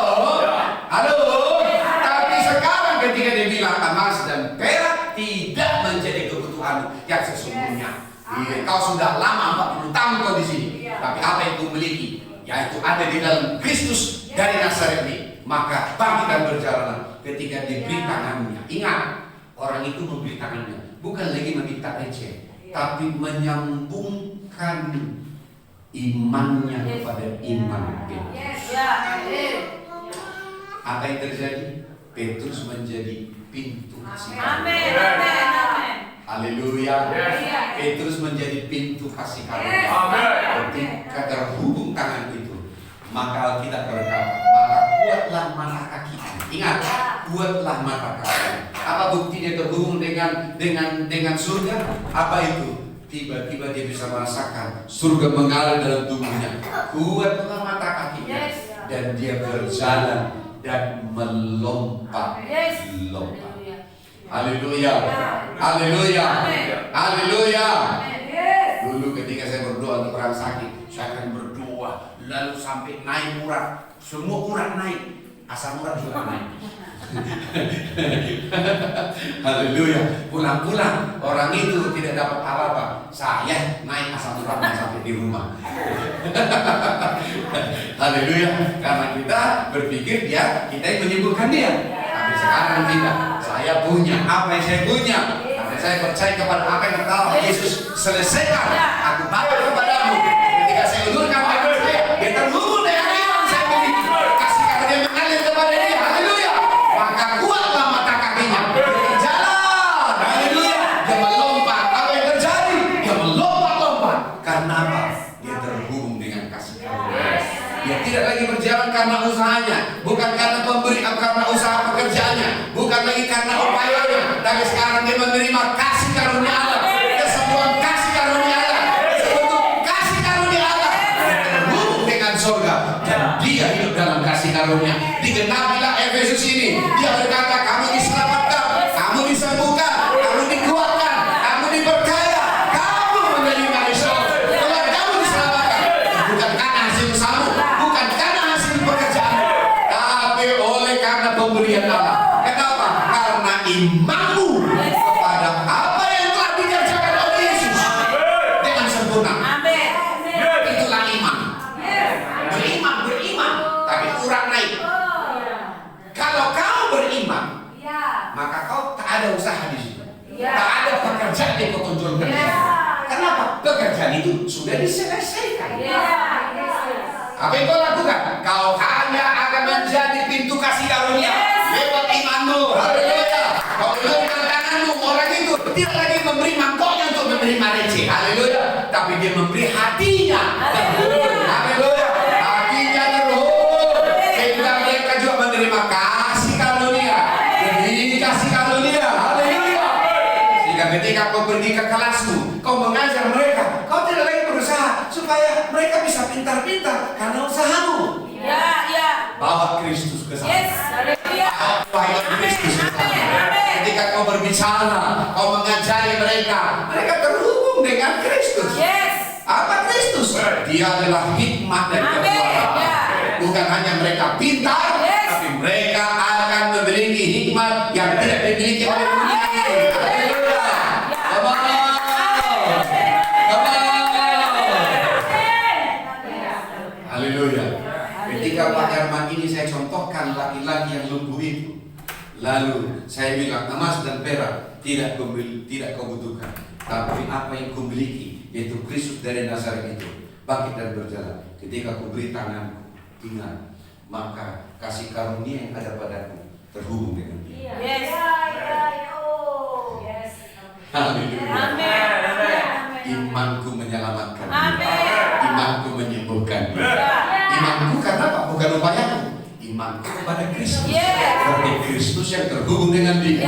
Tapi sekarang ketika dia bilang emas dan perak tidak menjadi kebutuhan yang sesungguhnya. Kau sudah lama 40 tahun kau di sini. Tapi apa yang kau miliki, yaitu ada di dalam Kristus dari Nazaret ini, maka bangkit dan berjalan. Ketika diberi tangannya, ingat, orang itu memberi tangannya, bukan lagi meminta receh, tapi menyambungkan imannya kepada iman Petrus. Apa yang terjadi? Petrus menjadi pintu kasih karunia. Haleluya. Petrus menjadi pintu kasih karunia. Ketika terhubung tangan itu, maka kita berkata, maka kuatlah mata kaki. Ingat, kuatlah mata kaki. Apa buktinya terhubung dengan surga? Apa itu? Tiba-tiba dia bisa merasakan surga mengalir dalam tubuhnya. Kuatlah mata kakinya, dan dia berjalan dan melompat. Haleluya. Haleluya. Haleluya. Dulu ketika saya berdoa untuk orang sakit, saya akan berdoa lalu sampai naik urat. Semua urat naik, asam urat juga naik. Haleluya. Pulang-pulang orang itu tidak dapat apa-apa. Saya naik asam uratnya sampai di rumah. Haleluya. Karena kita berpikir kita yang menyembuhkan dia. Tapi sekarang tidak. Saya punya apa yang saya punya. Karena saya percaya kepada apa yang telah Yesus selesaikan. Aku bawa kepadamu. Ketika saya ulurkan tangan saya, dia terhubung dengan iman saya miliki. Kasih karunia mengalir kepada dia. Haleluya. Maka kuatlah mata kakinya. Dia berjalan. Haleluya. Dia melompat. Apa yang terjadi? Dia melompat-lompat. Karena apa? Dia terhubung dengan kasih karunia. Dia tidak lagi berjalan karena usahanya, bukan karena karena usaha pekerjaannya, bukan lagi karena upayanya, tapi sekarang dia menerima kasih karunia Allah, kesembuhan kasih karunia Allah, sebentuk kasih karunia Allah, terhubung dengan surga, dan dia hidup dalam kasih karunia. Digenapilah Efesus ini. Dia berkata, kamu diselamatkan, kamu disembuhkan, kamu dikuatkan, kamu diperkaya, kamu menerima Yesus. Kalau kamu diselamatkan, bukan karena hasil usahamu, bukan karena hasil pekerjaan, tapi oleh karena pemberian Allah. Kenapa? Karena imanmu kepada apa yang telah dikerjakan oleh Yesus dengan sempurna. Itulah iman. Beriman, tapi kurang naik. Kalau kau beriman, maka kau tak ada usaha di situ. Tak ada pekerjaan yang kau tunjukkan. Kenapa? Pekerjaan itu sudah diselesaikan. Apa yang kau lakukan? Kau hanya akan menjadi pintu kasih karunia lewat imanmu. Haleluya. Kau lembutkan tanganmu, orang itu tidak lagi memberi mangkoknya untuk menerima receh. Haleluya. Tapi dia memberi hatinya. Haleluya. Hatinya terhubung. Sehingga mereka juga menerima kasih karunia. Demi kasih karunia. Haleluya. Sehingga ketika kau pergi ke kelasmu, kau mengajar mereka, kau tidak lagi berusaha supaya mereka bisa pintar-pintar karena usahamu. Bawa Kristus ke sana. Bawa Kristus ke sana. Ketika kau berbicara, kau mengajari mereka, mereka terhubung dengan Kristus. Apa Kristus? Dia adalah hikmat dan kekuatan. Bukan hanya mereka pintar, tapi mereka akan memiliki hikmat yang tidak dimiliki oleh dunia ini. Haleluya. Haleluya. Ketika Pak Herman ini saya contohkan laki-laki yang lumpuh itu, lalu saya bilang emas dan perak tidak kau butuhkan, tapi apa yang kau miliki, yaitu Kristus dari Nazaret itu, bangkit dan berjalan. Ketika kau beri tanganku, ingat, maka kasih karunia yang ada padaku terhubung dengan dia. Haleluya. Imanku menyelamatkan dia. Imanku menyembuhkan dia. Imanku karena apa? Bukan upayaku. Imanku kepada Kristus. Seperti Kristus yang terhubung dengan dia.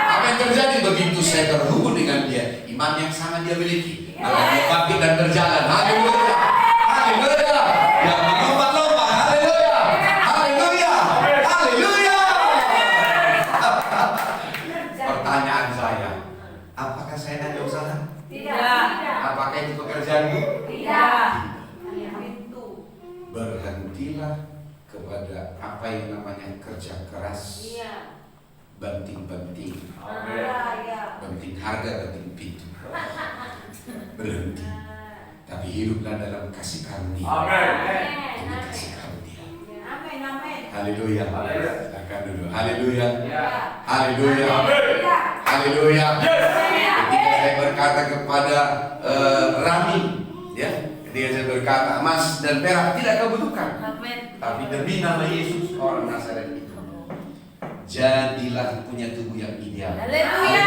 Apa yang terjadi begitu saya terhubung dengan dia? Iman yang sama dia miliki. Maka dia bangkit dan berjalan. Haleluya. Haleluya. Yang melompat-lompat. Haleluya. Haleluya. Haleluya. Pertanyaan saya, apakah saya ada usaha? Tidak. Apakah itu pekerjaanmu? Tidak. Berhentilah kepada apa yang namanya kerja keras, banting-banting, banting harga, banting pintu. Berhenti. Tapi tapi hiduplah dalam kasih karunia. Amin. Demi kasih karunia. Amin. Amin. Haleluya. Haleluya. Silakan dulu. Haleluya. Ya. Haleluya. Amin. Haleluya. Yes. Ketika saya berkata kepada Rami, ya, ketika saya berkata emas dan perak tidak kau butuhkan, Amin. tapi demi nama Yesus orang Nazaret itu, jadilah punya tubuh yang ideal. Haleluya.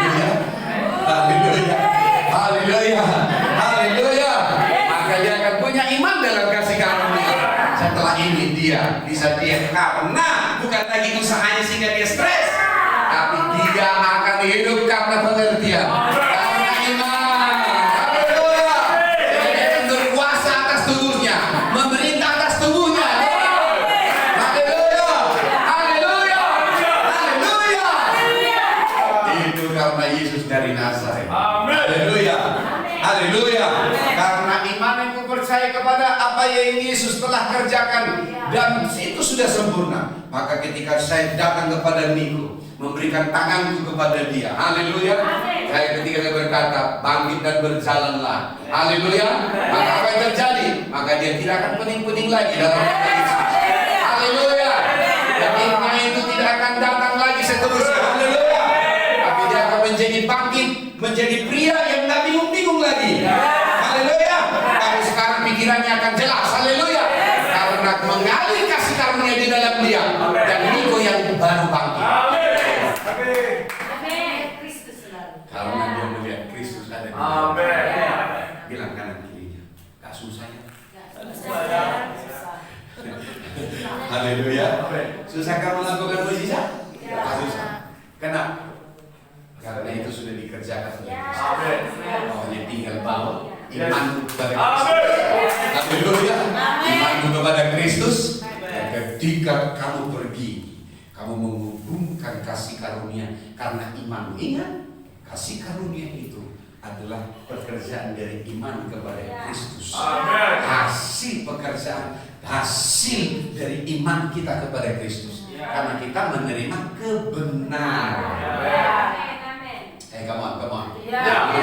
Haleluya. Haleluya. Haleluya. Maka dia akan punya iman dalam kasih karunia. Setelah ini dia bisa diam karena bukan lagi usahanya sehingga dia stres, tapi dia akan hidup karena pengertian, karena iman. Haleluya. Jadi dia akan berkuasa atas tubuhnya, memerintah atas tubuhnya. Haleluya. Haleluya. Haleluya. Itu karena Yesus dari Nazaret. Amin. Haleluya. Haleluya. Karena iman yang percaya kepada apa yang Yesus telah kerjakan dan itu sudah sempurna. Maka ketika saya datang kepada Niko, memberikan tanganku kepada dia, haleluya, saya ketika dia berkata bangkit dan berjalanlah, haleluya, maka apa yang terjadi? Maka dia tidak akan pening-pening lagi dalam nama Yesus. Haleluya. Dan iman itu tidak akan datang lagi seterusnya, haleluya, tapi dia akan menjadi bangkit, menjadi pria yang tidak bingung-bingung lagi. Haleluya. Tapi sekarang pikirannya akan jelas, haleluya, karena mengalir kasih karunia di dalam dia dan Niko yang baru bangkit. Amin. Kristus selalu. Karena dia melihat Kristus ada di dalam. Amin. Bilang kanan kirinya, gak susah ya. Haleluya. Susah kamu melakukan mujizat? Gak susah. Kenapa? Karena itu sudah dikerjakan oleh Kristus. Amin. Hanya tinggal bawa imanmu kepada Amin. Kristus. Haleluya. Amin. Imanmu kepada Kristus. Dan ketika kamu pergi, kamu menghubungkan kasih karunia karena imanmu. Ingat, kasih karunia itu adalah pekerjaan dari iman kepada Kristus. Amin. Hasil pekerjaan, hasil dari iman kita kepada Kristus. Karena kita menerima kebenaran. Come on. Ya.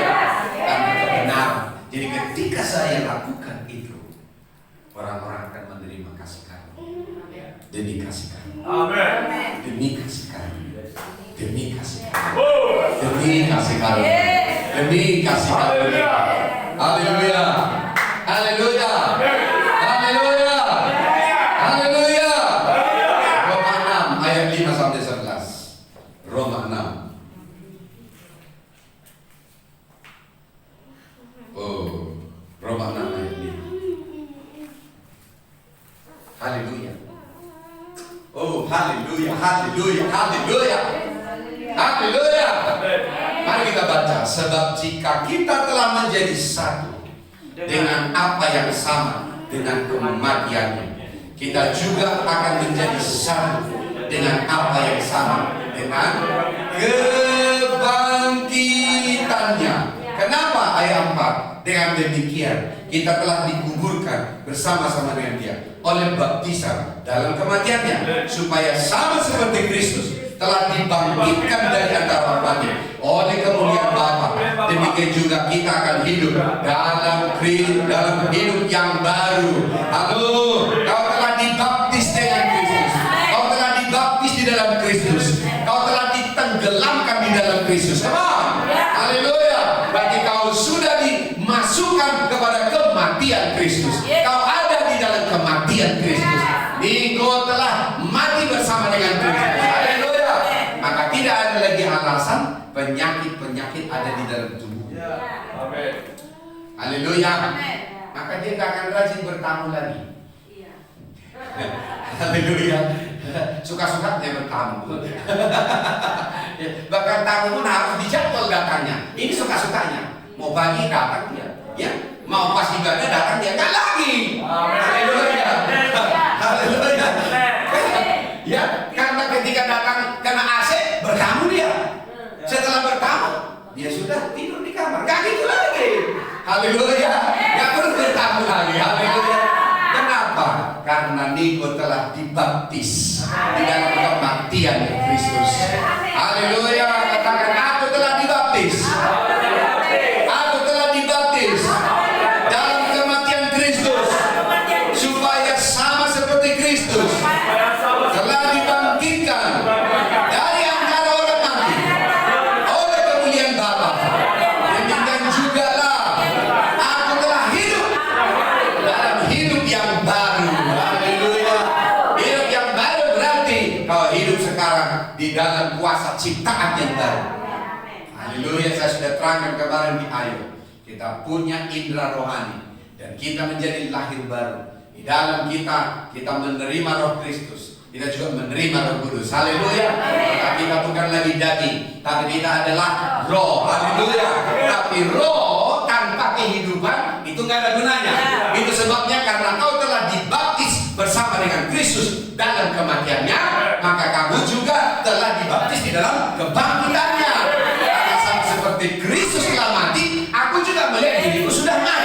Karena kebenaran. Jadi ketika saya lakukan itu, orang-orang akan menerima kasih karunia. Demi kasih karunia. Amin. Demi kasih karunia. Demi kasih karunia. Oh. Demi kasih karunia. Demi kasih karunia. Haleluya. Haleluya. Haleluya. Haleluya. Roma 6 ayat 5 sampai 11. Roma 6. Oh, Roma 6 ayat 5. Haleluya. Oh, haleluya, haleluya, haleluya. Haleluya. Mari kita baca. Sebab jika kita telah menjadi satu dengan apa yang sama dengan kematiannya, kita juga akan menjadi satu dengan apa yang sama dengan kebangkitannya. Kenapa? Ayat 4. Dengan demikian kita telah dikuburkan bersama-sama dengan dia oleh baptisan dalam kematiannya, supaya sama seperti Kristus telah dibangkitkan dari antara orang mati oleh kemuliaan Bapa. Demikian juga kita akan hidup dalam hidup yang baru. Halo, kau telah dibaptis dengan Kristus. Kau telah dibaptis di dalam Kristus. Kau telah ditenggelamkan di dalam Kristus. Come on. Haleluya. Berarti kau sudah dimasukkan kepada kematian Kristus. Kau ada di dalam kematian Kristus. Niko telah mati bersama dengan Kristus. Haleluya. Maka tidak ada lagi alasan penyakit-penyakit ada di dalam tubuh. Amin. Haleluya. Maka dia gak akan rajin bertamu lagi. Haleluya. Suka-suka dia bertamu. Bahkan tamu pun harus dijadwal datangnya. Ini suka-sukanya. Mau pagi datang dia, ya. Mau pas ibadah datang dia, nggak lagi. Haleluya. Haleluya. Ya, karena ketika datang kena AC bertamu dia. Setelah bertamu dia sudah tidur di kamar. Nggak gitu lagi. Haleluya. Nggak perlu bertamu lagi. Haleluya. Kenapa? Karena Niko telah dibaptis di dalam kematian Kristus. Haleluya. Katakan, aku telah dibaptis. Aku telah dibaptis dalam kematian kita di dalam kuasa ciptaan yang baru. Haleluya, saya sudah terangkan kemarin di Ayub. Kita punya indera rohani dan kita menjadi lahir baru. Di dalam kita menerima Roh Kristus. Kita juga menerima Roh Kudus. Haleluya. Maka kita bukan lagi daging, tapi kita adalah roh. Haleluya. Tapi roh tanpa kehidupan itu nggak ada gunanya. Itu sebabnya karena kau telah dibaptis bersama dengan Kristus dalam kematiannya, maka kamu juga telah dibaptis di dalam kebangkitannya. Karena sama seperti Kristus telah mati, aku juga melihat diriku sudah mati.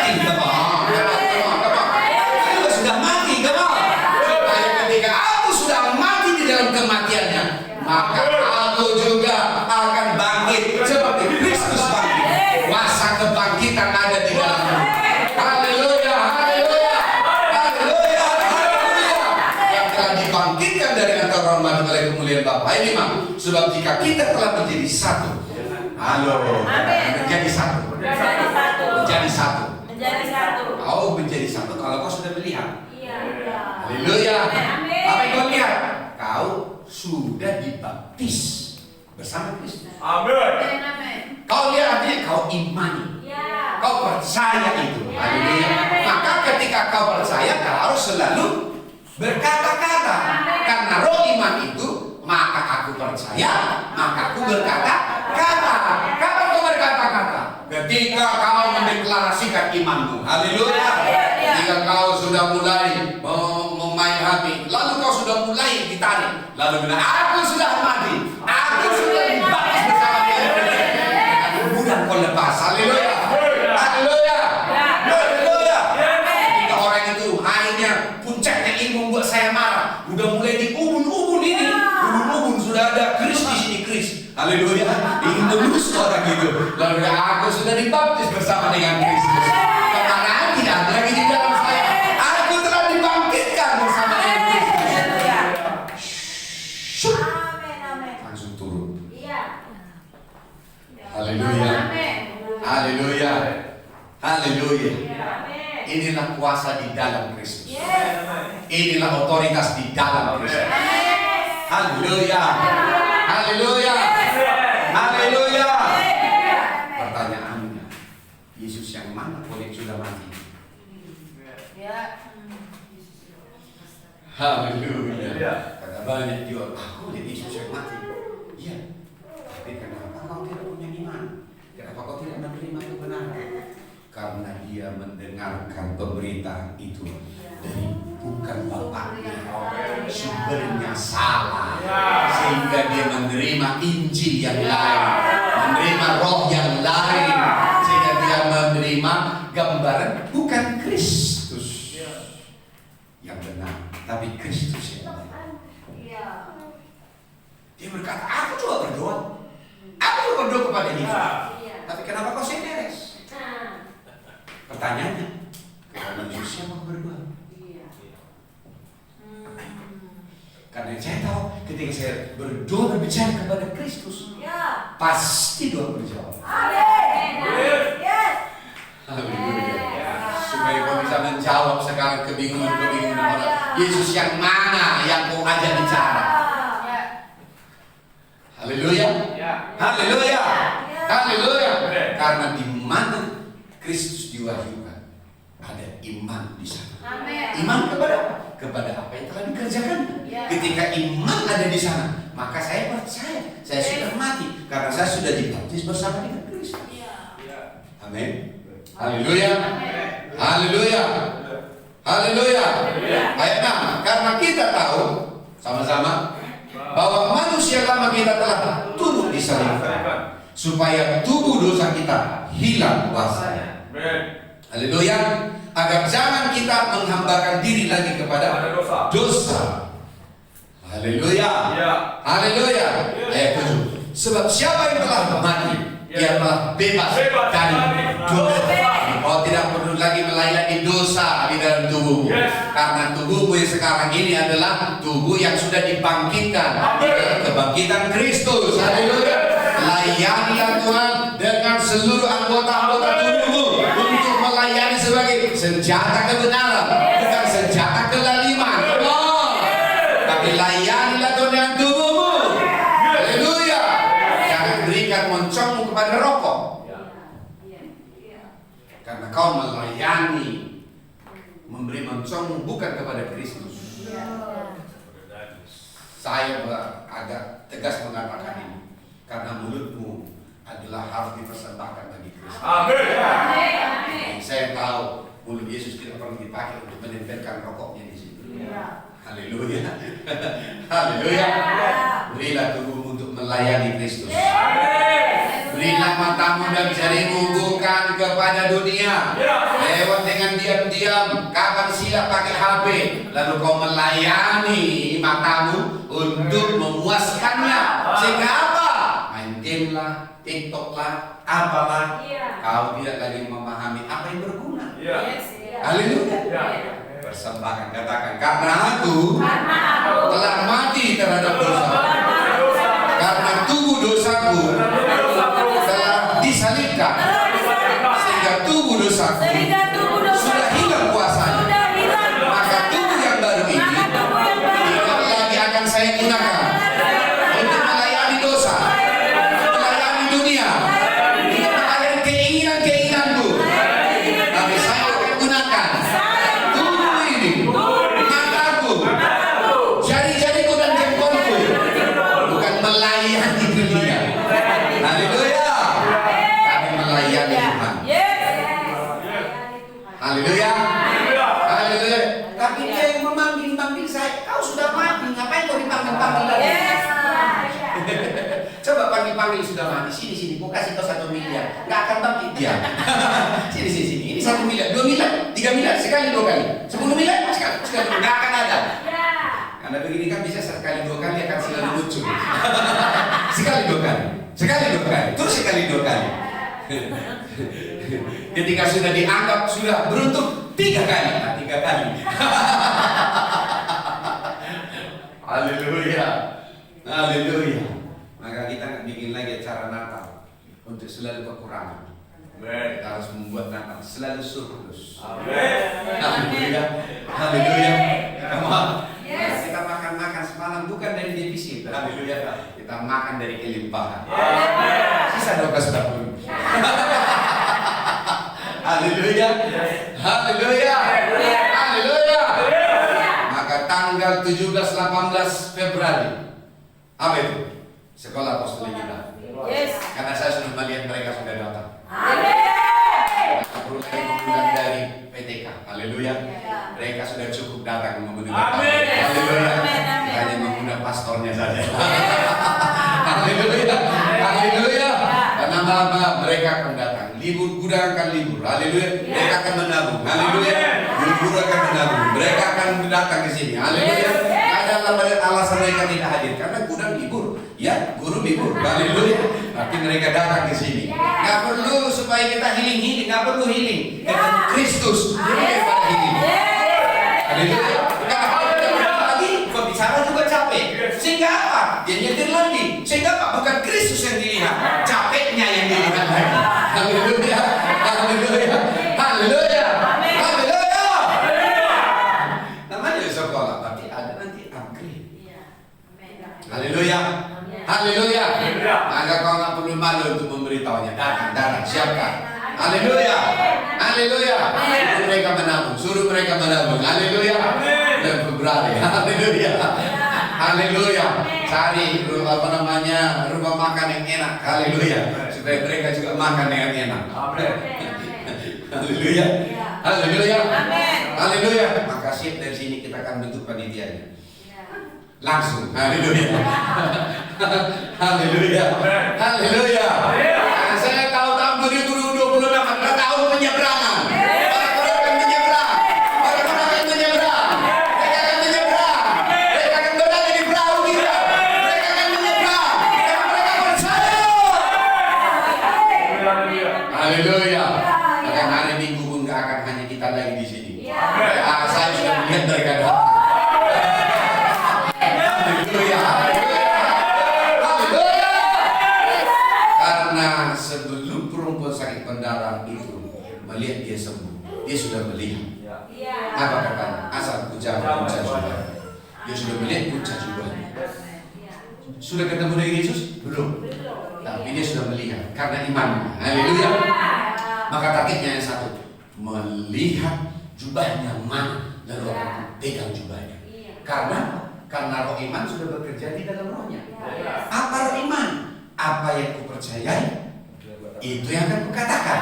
Kematiannya, maka aku juga akan bangkit seperti Kristus bangkit. Kuasa kebangkitan ada di dalammu. Haleluya, haleluya, haleluya, haleluya. Yang telah dibangkitkan dari antara orang mati oleh kemuliaan Bapa. Ini mah, sebab jika kita telah menjadi satu, menjadi satu, menjadi satu, kau menjadi satu kalau kau sudah melihat. Haleluya. Apa yang kau lihat? Kau sudah dibaptis bersama Kristus. Amin. Kau lihat artinya kau imani. Kau percaya itu. Haleluya. Maka ketika kau percaya, kau harus selalu berkata-kata. Karena roh iman itu, maka aku percaya, maka aku berkata-kata. Kapan kau berkata-kata? Ketika kau mendeklarasikan imanmu. Haleluya. Ketika kau sudah mulai memain hati, lalu kau sudah mulai ditarik, lalu bilang, aku sudah mati, aku sudah dibaptis bersama dia. Mudah kau lepas. Haleluya, haleluya, haleluya. Ketika orang itu akhirnya puncaknya ini membuat saya marah, udah mulai diubun-ubun ini, ubun-ubun sudah ada Kris di sini, Kris. Haleluya, ingin melurus orang itu, lalu aku sudah dibaptis bersama dengan Kristus. Kemana tidak ada lagi di dalam saya. Aku telah dibangkitkan bersama dengan Kristus. Langsung turun. Haleluya. Haleluya. Haleluya. Inilah kuasa di dalam Kristus. Inilah otoritas di dalam Kristus. Haleluya. Haleluya. Haleluya. Pertanyaannya, Yesus yang mana boleh sudah mati? Haleluya. Kata banyak juga, aku lihat Yesus yang mati. Iya. Tapi kenapa kau tidak punya iman? Kenapa kau tidak menerima kebenaran? Karena dia mendengarkan pemberitaan itu dari bukan bapaknya. Sumbernya salah. Sehingga dia menerima Injil yang lain, menerima roh yang lain, sehingga dia menerima gambaran bukan Kristus yang benar, tapi Kristus yang benar. Dia berkata, aku juga berdoa. Aku juga berdoa kepada Yesus. Tapi kenapa kau beres? Pertanyaannya, kepada Yesus siapa kau berdoa? Karena saya tahu ketika saya berdoa berbicara kepada Kristus, pasti doa berjawab. Haleluya. Supaya kau bisa menjawab sekarang kebingungan orang. Yesus yang mana yang kau ajak bicara? Haleluya. Haleluya. Haleluya. Karena di mana Kristus diwahyukan, ada iman di sana. Iman kepada apa? Kepada apa yang telah dikerjakan. Ketika iman ada di sana, maka saya percaya saya sudah mati karena saya sudah dibaptis bersama dengan Kristus. Amin. Haleluya. Haleluya. Haleluya. Ayat 6. Karena kita tahu sama-sama bahwa manusia lama kita telah turun disalibkan supaya tubuh dosa kita hilang kuasanya. Haleluya. Agar jangan kita menghambakan diri lagi kepada dosa. Haleluya. Haleluya. Ayat 7. Sebab siapa yang telah mati, ia telah bebas dari dosa. Kau tidak perlu lagi melayani dosa di dalam tubuhmu. Karena tubuhmu yang sekarang ini adalah tubuh yang sudah dibangkitkan dengan kebangkitan Kristus. Haleluya. Layanilah Tuhan dengan seluruh anggota-anggota tubuhmu untuk melayani sebagai senjata kebenaran, bukan senjata kelaliman. Tapi layanilah Tuhan dengan tubuhmu engkau melayani, memberi mencong bukan kepada Kristus. Saya agak tegas mengatakan ini karena mulutmu adalah harus dipersembahkan bagi Kristus. Amin. Saya tahu mulut Yesus tidak perlu dipakai untuk menempelkan rokoknya di situ. Haleluya. Haleluya. Berilah tubuhmu untuk melayani Kristus. Berilah matamu dan jarimu bukan kepada dunia. Lewat dengan diam-diam. Kapan silap pakai HP, lalu kau melayani matamu untuk memuaskannya. Sehingga apa? Main game lah, TikTok lah, apalah. Kau tidak lagi memahami apa yang berguna. Haleluya. Persembahkan, katakan, karena aku telah mati terhadap dosa. Karena tubuh dosaku telah disalibkan, sehingga tubuh dosaku sudah hilang kuasanya. Maka tubuh yang baru ini tidak lagi akan saya gunakan untuk melayani dosa, melayani dunia, untuk melayani keinginan-keinginanku. Tapi saya akan gunakan tubuh ini, mataku, jari-jariku dan jempolku, bukan melayani dunia. Haleluya. Tapi melayani Tuhan. Haleluya. Haleluya. Tapi dia yang memanggil saya. Kau sudah mati, ngapain kau dipanggil-panggil lagi? Coba panggil sudah mati. Sini. Kau kasih kau 1 miliar. Nggak akan bangkit dia. Sini. Ini 1 miliar, 2 miliar, 3 miliar, sekali 2 kali. 10 miliar, sekali. Nggak akan ada. Karena begini kan bisa sekali 2 kali akan selalu muncul. Sekali 2 kali. Terus sekali 2 kali. Ketika sudah dianggap sudah beruntung 3 kali. Nah, 3 kali. Haleluya. Maka kita bikin lagi acara Natal untuk selalu kekurangan. Kita harus membuat Natal selalu surplus. Haleluya. Kita makan semalam bukan dari defisit. Haleluya. Kita makan dari kelimpahan. Sisa 12 tahun. Haleluya. Maka tanggal 17-18 Februari apa itu? Sekolah apostolik kita. Karena saya sudah melihat mereka sudah datang. Perlu mengundang dari PTK. Haleluya. Mereka sudah cukup datang memenuhi. Haleluya. Hanya mengundang pastornya saja. Haleluya. Karena mereka akan datang. Libur gudang akan libur. Haleluya. Mereka akan menabung. Haleluya. Guru akan menabung. Mereka akan datang ke sini. Haleluya. Ada alasan mereka tidak hadir karena gudang libur. Ya, guru libur. Haleluya. Tapi mereka datang ke sini. Nggak perlu supaya kita healing. Nggak perlu healing. Ketemu Kristus. Daripada healing. Haleluya. Lagi pembicara juga capek. Sehingga apa? Dia nyetir lagi. Sehingga apa? Bukan Kristus yang dilihat, capeknya yang dilihat lagi. Haleluya. Namanya sekolah, tapi ada nanti upgrade. Haleluya. Maka kau nggak perlu malu untuk memberitahunya. Datang, siapkan. Haleluya. Suruh mereka menabung. Haleluya. Dan Februari. Haleluya. Cari rumah makan yang enak. Haleluya. Supaya mereka juga makan dengan enak. Haleluya. Maka siap dari sini kita akan bentuk panitianya. Langsung. Haleluya. Saya tahu tahun 2026 adalah tahun penyeberangan. Orang-orang akan menyeberang. Mereka akan menyeberang. Mereka akan berada di perahu kita. Mereka akan menyeberang. Karena mereka percaya. Haleluya. Maka hari Minggu pun gak akan hanya kita lagi di sini. Saya sudah melihat mereka datang. Karena sebelum perempuan sakit pendarahan itu melihat dia sembuh, dia sudah melihat. Apa katanya? Asal puja juga. Dia sudah melihat puja juga. Sudah ketemu dengan Yesus? Belum. Tapi dia sudah melihat karena iman. Haleluya. Maka targetnya yang satu, melihat jubahnya mana, lalu aku pegang jubahnya. Karena roh iman sudah bekerja di dalam rohnya. Apa roh iman? Apa yang kupercayai, itu yang akan kukatakan.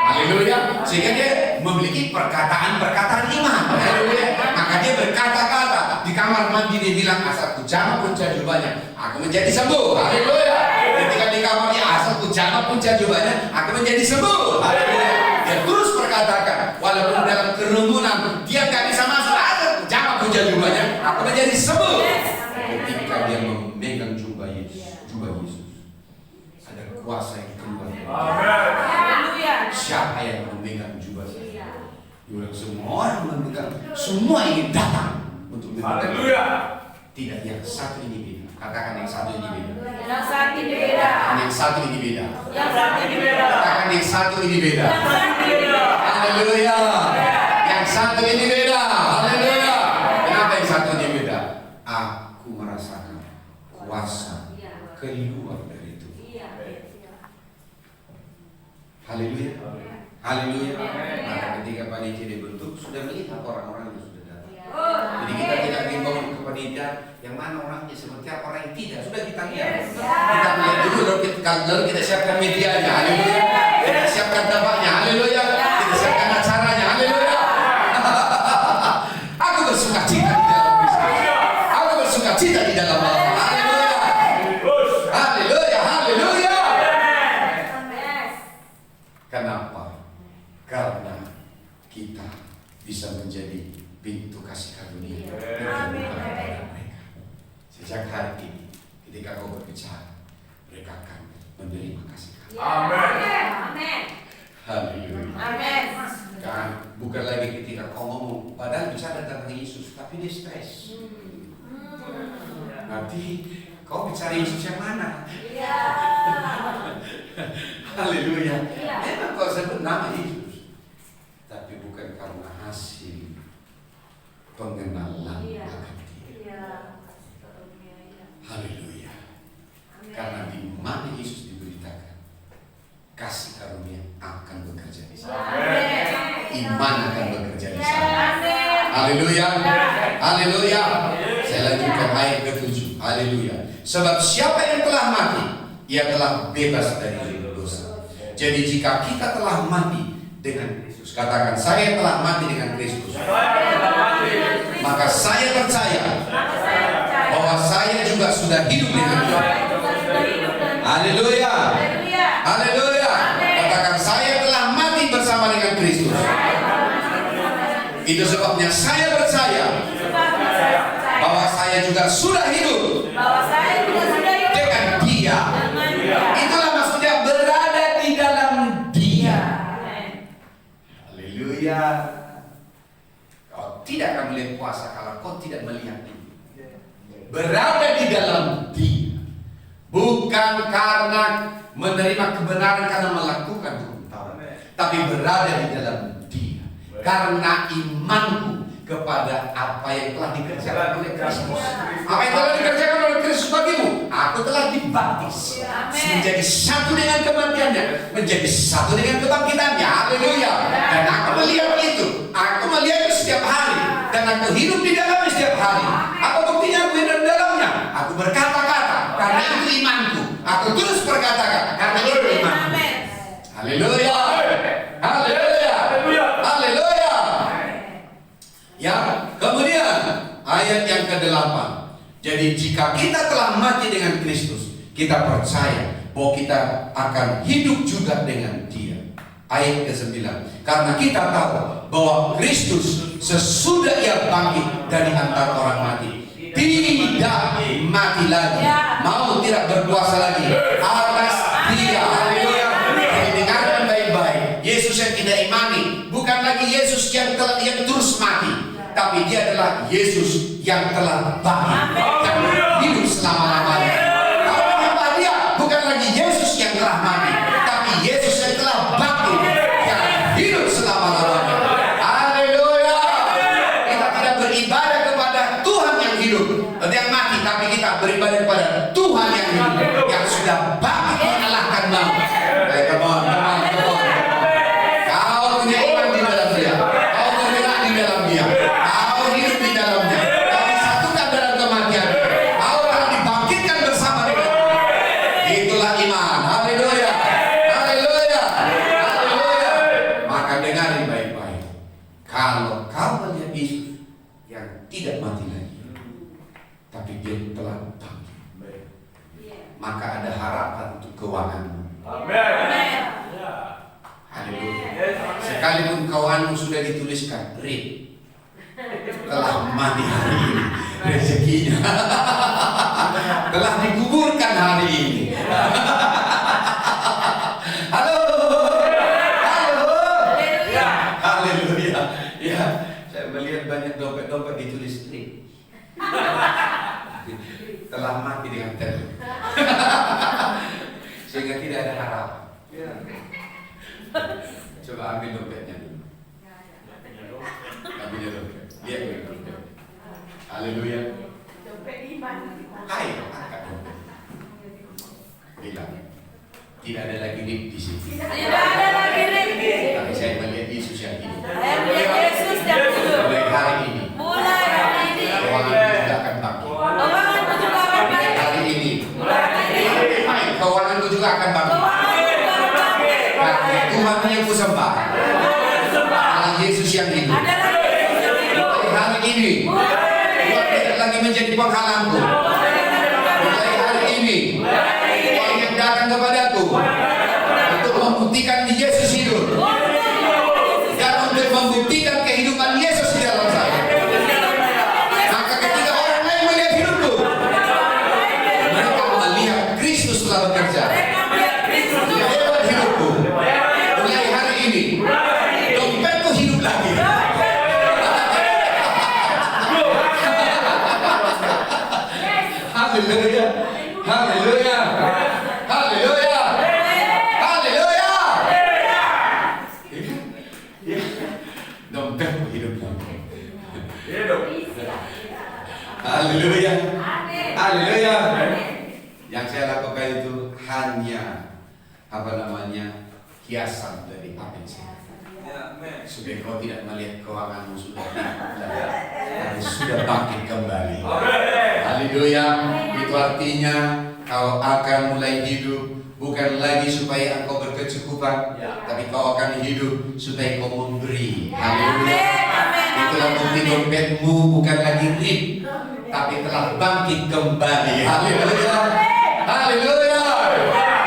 Haleluya. Sehingga dia memiliki perkataan-perkataan iman. Haleluya. Maka dia berkata-kata di kamar mandi, dia bilang, asal ku jamah punca jubahnya, aku menjadi sembuh. Haleluya. Ketika di kamarnya, asal ku jamah punca jubahnya, aku menjadi sembuh. Haleluya. Dia terus berkatakan, walaupun dalam kerumunan dia nggak bisa masuk, asal ku jamah punca jubahnya, aku menjadi sembuh. Ketika dia memegang jubah Yesus, ada kuasa yang keluar. Siapa yang memegang jubah saya? Semua orang memegang, semua ingin datang untuk memegang. Tidak, yang satu ini beda. Katakan yang satu ini beda. Yang satu ini beda. Yang satu ini beda. Yang satu ini beda. Katakan yang satu ini beda. Haleluya. Yang satu ini beda. Haleluya. Kenapa yang satu ini beda? Aku merasakan kuasa keluar dari itu. Haleluya. Haleluya. Maka ketika panitia dibentuk, sudah melihat orang-orang yang sudah datang. Jadi kita tidak bimbang ke panitia yang mana orangnya, seperti apa orang yang tidak. Sudah kita lihat. Kita melihat dulu, lalu kita siapkan medianya. Haleluya. Kita siapkan tampaknya. Haleluya. Kita siapkan acaranya. Haleluya. Aku bersuka cita di dalam Kristus. Aku bersuka cita di dalam Allah. Haleluya. Haleluya. Haleluya. Kenapa? Karena kita bisa menjadi pintu kasih karunia kepada mereka. Sejak hari ini, ketika kau berbicara, mereka akan menerima kasih karunia. Amin. Haleluya. Amin. Kan bukan lagi ketika kau ngomong, padahal bicara tentang Yesus, tapi dia stres. Nanti kau bicara Yesus yang mana? Haleluya. Memang kau sebut nama Yesus, tapi bukan karena hasil pengenalan akan dia. Haleluya. Karena di mana Yesus diberitakan, kasih karunia akan bekerja di sana. Iman akan bekerja di sana. Haleluya. Haleluya. Saya lanjutkan ayat ke-7. Haleluya. Sebab siapa yang telah mati, ia telah bebas dari dosa. Jadi jika kita telah mati dengan Kristus, katakan, saya telah mati dengan Kristus, maka saya percaya bahwa saya juga sudah hidup dengan Dia. Haleluya. Haleluya. Katakan, saya telah mati bersama dengan Kristus. Itu sebabnya saya percaya bahwa saya juga sudah hidup dengan Dia. Itulah maksudnya berada di dalam Dia. Haleluya. Kau tidak akan melihat kuasa kalau kau tidak melihat ini. Berada di dalam Dia, bukan karena menerima kebenaran karena melakukan hukum Taurat, tapi berada di dalam Dia karena imanku kepada apa yang telah dikerjakan oleh Kristus. Apa yang telah dikerjakan oleh Kristus bagimu? Aku telah dibaptis menjadi satu dengan kematiannya, menjadi satu dengan kebangkitannya. Haleluya. Dan aku melihat itu. Aku melihat itu setiap hari, dan aku hidup di dalamnya setiap hari. Apa buktinya aku hidup di dalamnya? Aku berkata-kata karena itu imanku. Aku terus berkata-kata karena itu imanku. Haleluya. Haleluya. Haleluya. Ya, kemudian ayat yang ke-8. Jadi jika kita telah mati dengan Kristus, kita percaya bahwa kita akan hidup juga dengan Dia. Ayat ke-9. Karena kita tahu bahwa Kristus sesudah Ia bangkit dari antara orang mati, tidak mati lagi, mau tidak berkuasa lagi atas Dia. Haleluya. Jadi dengarkan baik-baik. Yesus yang kita imani bukan lagi Yesus yang terus mati, tapi Dia adalah Yesus yang telah bangkit dan hidup selama-lamanya. Kalau menyembah Dia bukan lagi Yesus yang telah mati, tapi Yesus yang telah bangkit dan hidup selama-lamanya. Haleluya. Kita tidak beribadah kepada Tuhan yang hidup dan yang mati, tapi kita beribadah kepada Tuhan yang hidup, yang sudah bangkit mengalahkan maut. Come on. Kau punya iman di maka ada harapan untuk keuanganmu. Amin. Haleluya. Sekalipun keuanganmu sudah dituliskan RIP, telah mati hari ini rezekinya, telah dikuburkan hari ini. Halo, halo, haleluya. Ya, saya melihat banyak dompet-dompet ditulis RIP, telah mati dengan telur, sehingga tidak ada harapan. Coba ambil dompetnya dulu. Ambil dompet. Lihat dompet. Haleluya. Ayo, angkat dompet. Bilang, tidak ada lagi RIP di sini. Tapi saya melihat Yesus yang hidup. Mulai hari ini, keuangan tidak akan bangkit. Mulai hari ini, keuanganku juga akan bangkit. Karena Tuhan yang kusembah, Allah Yesus yang hidup. Mulai hari ini, Tuhan tidak lagi menjadi penghalangku. Mulai hari ini, Tuhan yang datang kepadaku untuk membuktikan Yesus hidup dan untuk membuktikan kehidupan Yesus di dalam saya. Maka ketika orang lain melihat hidupku, mereka melihat Kristus telah bekerja. Lewat hidupku, mulai hari ini, dompetku hidup lagi. Haleluya, haleluya, haleluya, haleluya. Dompetku hidup lagi. Haleluya, haleluya. Yang saya lakukan itu hanya hiasan dari apa yang saya. Supaya kau tidak melihat keuanganmu sudah tapi sudah bangkit kembali. Haleluya. Itu artinya kau akan mulai hidup bukan lagi supaya engkau berkecukupan, tapi kau akan hidup supaya kau memberi. Haleluya. Itulah bukti dompetmu bukan lagi RIP, tapi telah bangkit kembali. Haleluya. Haleluya.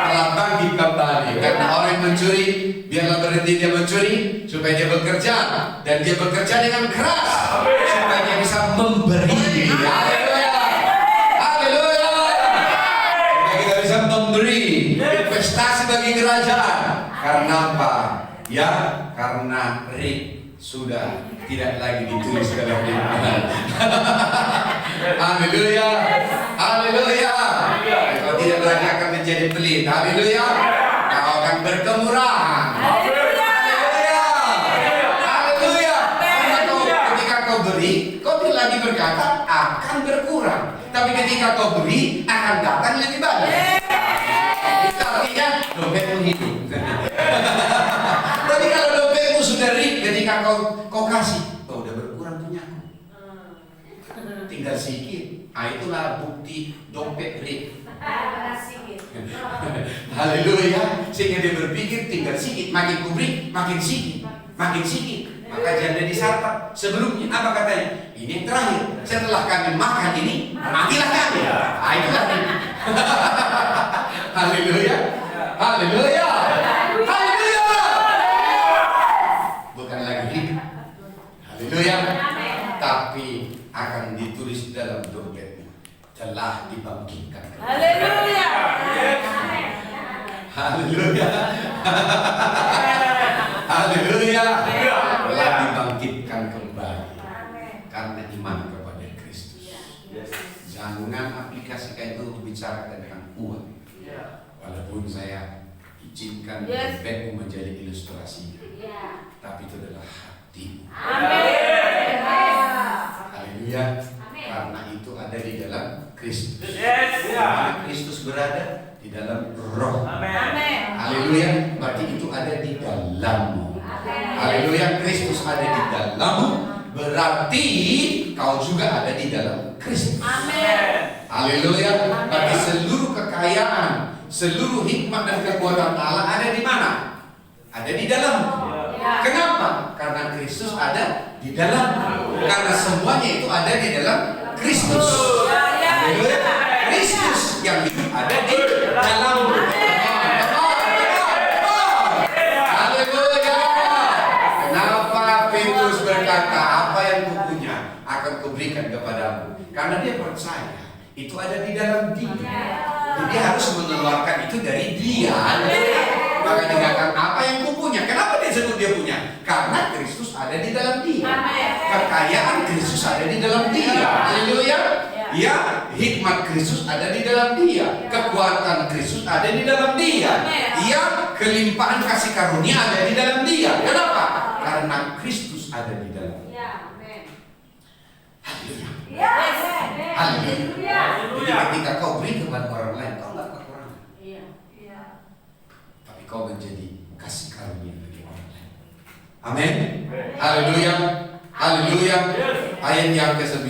Telah bangkit kembali. Karena orang yang mencuri, biarlah berhenti dia mencuri, supaya dia bekerja, dan dia bekerja dengan keras supaya dia bisa memberi. Haleluya. Haleluya. Supaya kita bisa memberi investasi bagi kerajaan. Karena apa? Ya, karena RIP sudah tidak lagi ditulis dalam Al-Quran. Haleluya. Haleluya. Kau tidak lagi akan menjadi pelit. Haleluya. Kau akan berkemurahan. Haleluya. Haleluya. Ketika kau beri, kau tidak lagi berkata akan berkurang, tapi ketika kau beri akan datang lebih banyak. Itu artinya dompetmu hidup. Tapi kalau dompetmu sudah RIP, ketika kau kasih, kau udah berkurang punyaku, tinggal sedikit. Itulah bukti dompet RIP. Haleluya. Sehingga dia berpikir tinggal sedikit, makin kuberi makin sedikit, makin sedikit. Maka janda disapa sebelumnya apa katanya? Ini yang terakhir. Setelah kami makan ini, matilah kami. Itulah RIP. Haleluya. Haleluya. Haleluya. Bukan lagi RIP. Haleluya. Tapi akan ditulis dalam dompetnya, telah dibangkitkan. Haleluya. Haleluya. Haleluya. Telah dibangkitkan kembali karena iman kepada Kristus. Jangan aplikasikan itu bicara tentang uang. Walaupun saya izinkan dompetmu menjadi ilustrasinya, tapi itu adalah hati. Amin. Haleluya. Karena itu ada di dalam Kristus. Di mana Kristus berada? Di dalam roh. Haleluya. Berarti itu ada di dalammu. Haleluya. Kristus ada di dalammu, berarti kau juga ada di dalam Kristus. Haleluya. Berarti seluruh kekayaan, seluruh hikmat dan kekuatan Allah ada di mana? Ada di dalammu. Kenapa? Karena Kristus ada di dalam. Karena semuanya itu ada di dalam Kristus. Haleluya. Kristus yang hidup ada ada di dalammu. Haleluya. Kenapa Petrus berkata, apa yang kupunya akan kuberikan kepadamu? Karena dia percaya itu ada di dalam dia. Jadi dia harus mengeluarkan itu dari dia. Maka dikatakan apa yang kupunya. Kenapa dia sebut dia punya? Karena Kristus ada di dalam dia. Kekayaan Kristus ada di dalam dia. Haleluya. Ya, hikmat Kristus ada di dalam dia. Kekuatan Kristus ada di dalam dia. Ya, kelimpahan kasih karunia ada di dalam dia. Kenapa? Karena Kristus ada di dalam dia. Haleluya. Haleluya. Jadi ketika kau beri kepada orang lain, kau nggak kekurangan. Tapi kau menjadi kasih karunia bagi orang lain. Amin. Haleluya. Haleluya. Ayat yang ke-9.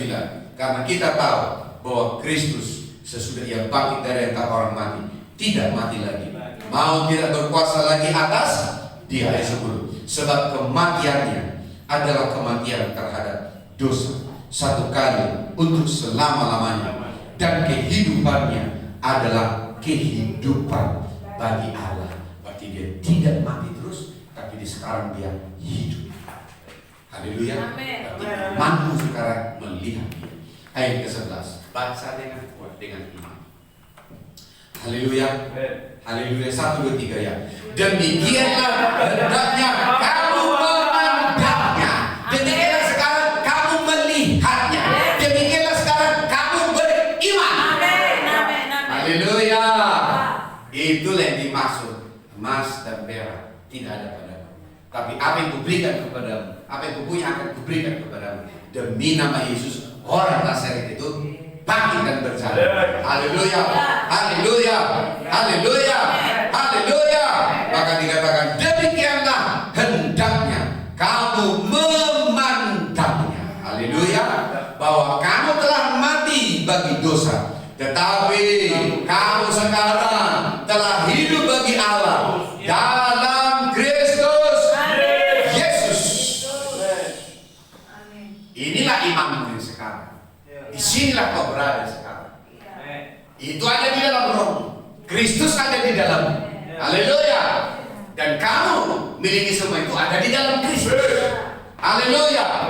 Karena kita tahu bahwa Kristus sesudah ia bangkit dari antara orang mati tidak mati lagi, mau tidak berkuasa lagi atas dia. Ayat 10. Sebab kematiannya adalah kematian terhadap dosa satu kali untuk selama-lamanya, dan kehidupannya adalah kehidupan bagi Allah. Berarti dia tidak mati terus, tapi sekarang dia hidup. Haleluya. Berarti imanmu sekarang melihat dia. Ayat ke-11, baca dengan kuat, dengan iman. Haleluya. Haleluya. 1, 2, 3 ya. Demikianlah hendaknya kamu memandangnya. Demikianlah sekarang kamu melihatnya. Demikianlah sekarang kamu beriman. Haleluya. Itulah yang dimaksud. Emas dan perak tidak ada padamu, tapi apa yang kuberikan kepadamu, apa yang kupunya akan kuberikan kepadamu. Demi nama Yesus, orang Nazaret itu bangkit dan berjalan. Haleluya. Haleluya. Haleluya. Haleluya. Maka dikatakan demikianlah hendaknya kamu memandangnya. Haleluya. Bahwa kamu telah mati bagi dosa, tetapi kamu sekarang telah hidup bagi Allah dalam Kristus Yesus. Inilah imanmu yang sekarang. Disinilah kau berada sekarang. Itu ada di dalam roh. Kristus ada di dalam. Haleluya. Dan kamu miliki semua itu ada di dalam Kristus. Haleluya.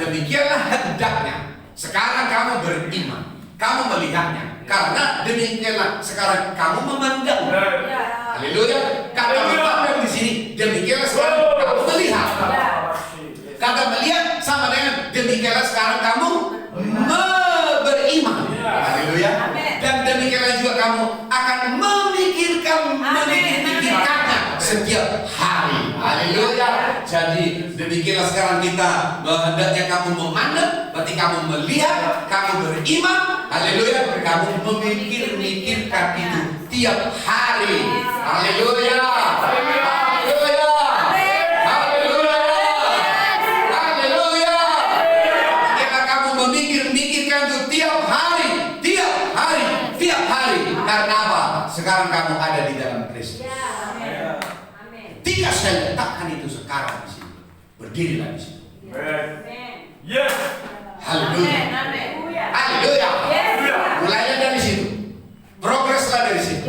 Demikianlah hendaknya sekarang kamu beriman, kamu melihatnya. Karena demikianlah sekarang kamu memandang. Haleluya. Kata memandang di sini, demikianlah sekarang kamu melihat. Kata melihat sama dengan demikianlah sekarang kamu beriman. Haleluya. Dan demikianlah juga kamu akan memikirkannya setiap hari. Haleluya. Jadi demikianlah sekarang kita hendaknya kamu memandang, berarti kamu melihat, kamu beriman. Haleluya. Kamu memikirkan itu tiap hari. Haleluya. Haleluya. Haleluya. Haleluya. Jika kamu memikirkan itu tiap hari, tiap hari, tiap hari. Karena apa? Sekarang kamu ada di dalam Kristus. Tidak saya letakkan itu sekarang di sini. Berdirilah di sini. Yes. Haleluya. Haleluya. Mulailah dari situ. Progreslah dari situ.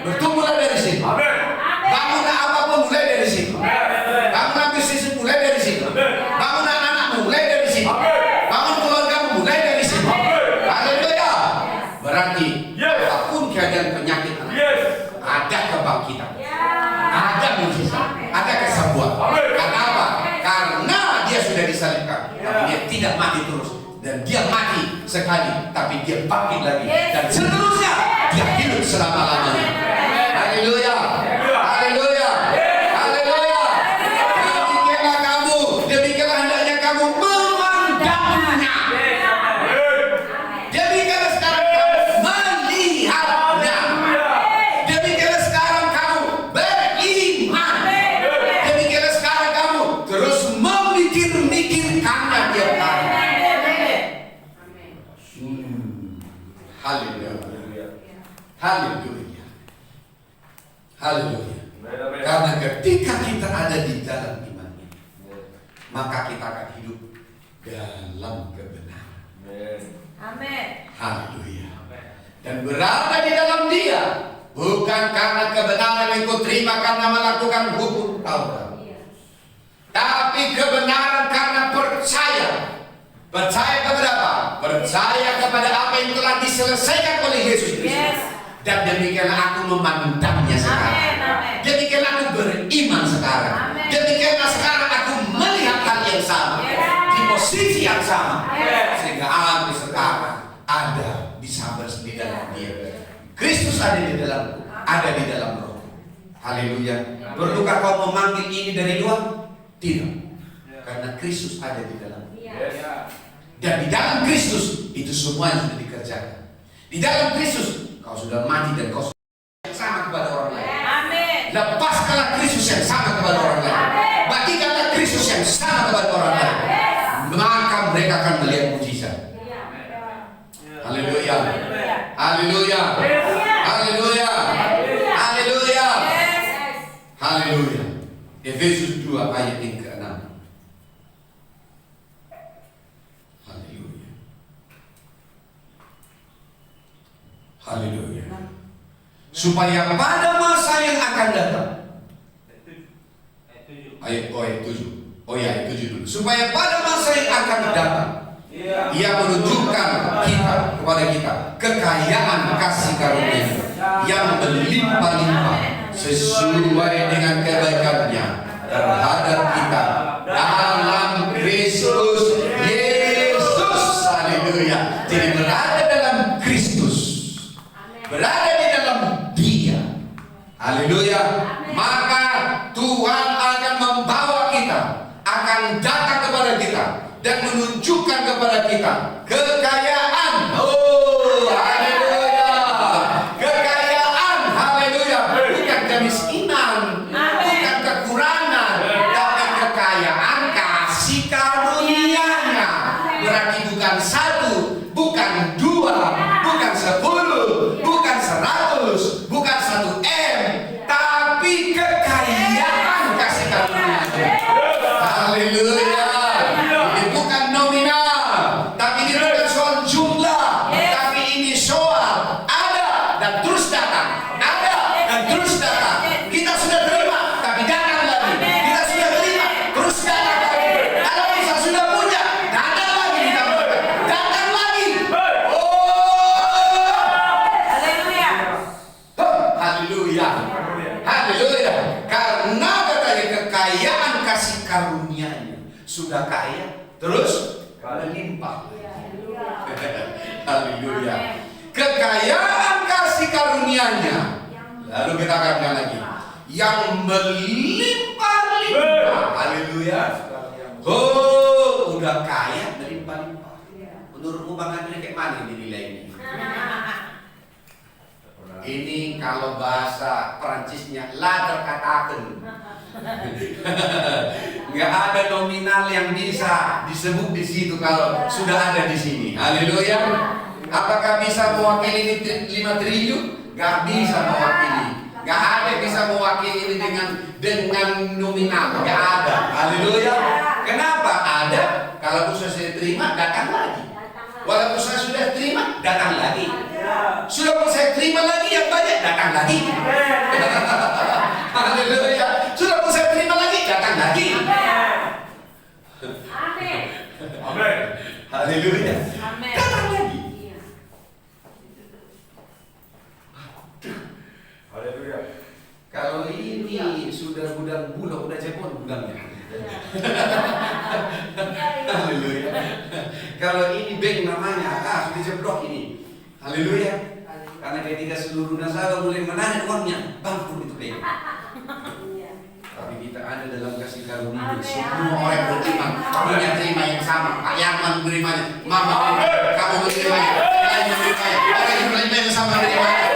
Bertumbuhlah dari situ. Bangunlah apapun mulai dari situ. Bangunlah bisnis mulai dari situ. Bangunlah anak-anakmu mulai dari situ. Bangun keluargamu mulai dari situ. Haleluya. Berarti apapun keadaan penyakit ada kebangkitan. Ada mujizat, ada kesembuhan. Karena apa? Karena dia sudah disalibkan, tapi dia tidak mati terus. Dan dia mati sekali, tapi dia bangkit lagi. Dan seterusnya dia hidup selama-lamanya. Haleluya. Haleluya. Haleluya. Demikianlah kamu, demikianlah hendaknya kamu memandangnya. Demikianlah sekarang kamu melihatnya. Demikianlah sekarang kamu beriman. Demikianlah sekarang kamu terus memikirkannya tiap hari. Haleluya. Haleluya. Haleluya. Karena ketika kita ada di dalam imannya, maka kita akan hidup dalam kebenaran. Amin. Haleluya. Dan berada di dalam dia, Bukan karena kebenaran yang kau terima karena melakukan hukum Taurat. Tapi kebenaran karena percaya. Percaya kepada apa? Percaya kepada apa yang telah diselesaikan oleh Yesus Kristus. Dan demikianlah aku memandangnya sekarang. Demikianlah aku beriman sekarang. Demikianlah sekarang aku melihat hal yang sama. Di posisi yang sama. Sehingga aku sekarang ada bisa di dalam Dia. Kristus ada di dalamku, ada di dalam roh. Haleluya. Perlukah kau memanggil ini dari luar? Tidak. Karena Kristus ada di dalam. Dan di dalam Kristus itu semuanya sudah dikerjakan. Di dalam Kristus kau sudah mati dan kau sudah sama kepada orang lain. Lepaskanlah Kristus yang sama kepada orang lain. Bagikanlah Kristus yang sama kepada orang lain. Maka mereka akan melihat mujizat. Haleluya. Haleluya. Haleluya. Haleluya. Haleluya. Efesus 2 ayat yang ke-6. Haleluya. Haleluya. Supaya pada masa yang akan datang. Ayat 7. Oh ya, ayat 7 dulu. Supaya pada masa yang akan datang Ia menunjukkan kepada kita kekayaan kasih karunia yang berlimpah-limpah sesuai dengan kebaikan-Nya terhadap kita dalam Kristus Yesus. Haleluya. Jadi berada dalam Kristus, berada di dalam Dia. Haleluya. Maka Tuhan akan membawa kita, akan datang kepada kita dan menunjukkan kepada kita kekayaan. Oh, haleluya. Kekayaan, haleluya. Bukan kemiskinan, bukan kekurangan, tapi kekayaan kasih karunia-Nya. Berarti bukan 1, bukan 2, bukan 10, bukan 100, bukan 1 M, tapi kekayaan kasih karunia-Nya. Haleluya. Karunia-Nya sudah kaya terus melimpah. Haleluya. Kekayaan kasih karunia-Nya, lalu kita katakan lagi yang berlimpah-limpah. Haleluya. Oh, udah kaya berlimpah-limpah. Menurutmu Bang Andri kayak mana ini nilainya? Ini kalau bahasa Perancisnya la terkatakan. Nggak ada nominal yang bisa disebut di situ kalau sudah ada di sini. Haleluya. Apakah bisa mewakili 5 triliun? Nggak bisa mewakili. Nggak ada yang bisa mewakili ini dengan nominal. Nggak ada. Haleluya. Kenapa? Ada. Kalau saya terima, datang lagi. Walaupun saya sudah terima, datang lagi. Sudah saya terima lagi yang banyak, datang lagi. Haleluya. Sudah saya terima lagi, datang lagi. Amin. Amin. Haleluya. Datang lagi. Haleluya. Kalau ini sudah gudang bulog, udah cepon gudangnya. Haleluya. Kalau ini bank namanya, sudah jeblok ini. Haleluya. Karena ketika seluruh nasabah mulai menarik uangnya, bangkrut itu bank. Tapi kita ada dalam kasih karunia. Semua orang beriman, punya terima yang sama. Pak Yaman menerimanya, Mama kamu menerimanya, lain menerimanya, orang yang menerima yang sama menerimanya.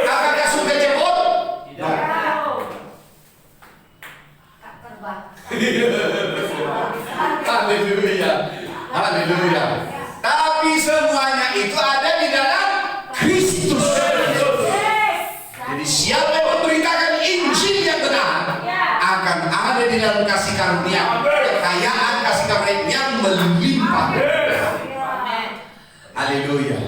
Apakah sudah jebol? Tidak. Haleluya. Haleluya. Tapi semuanya itu ada di dalam Kristus. Jadi siapa yang memberitakan Injil yang benar akan ada di dalam kasih karunia, kekayaan kasih karunia yang melimpah. Haleluya.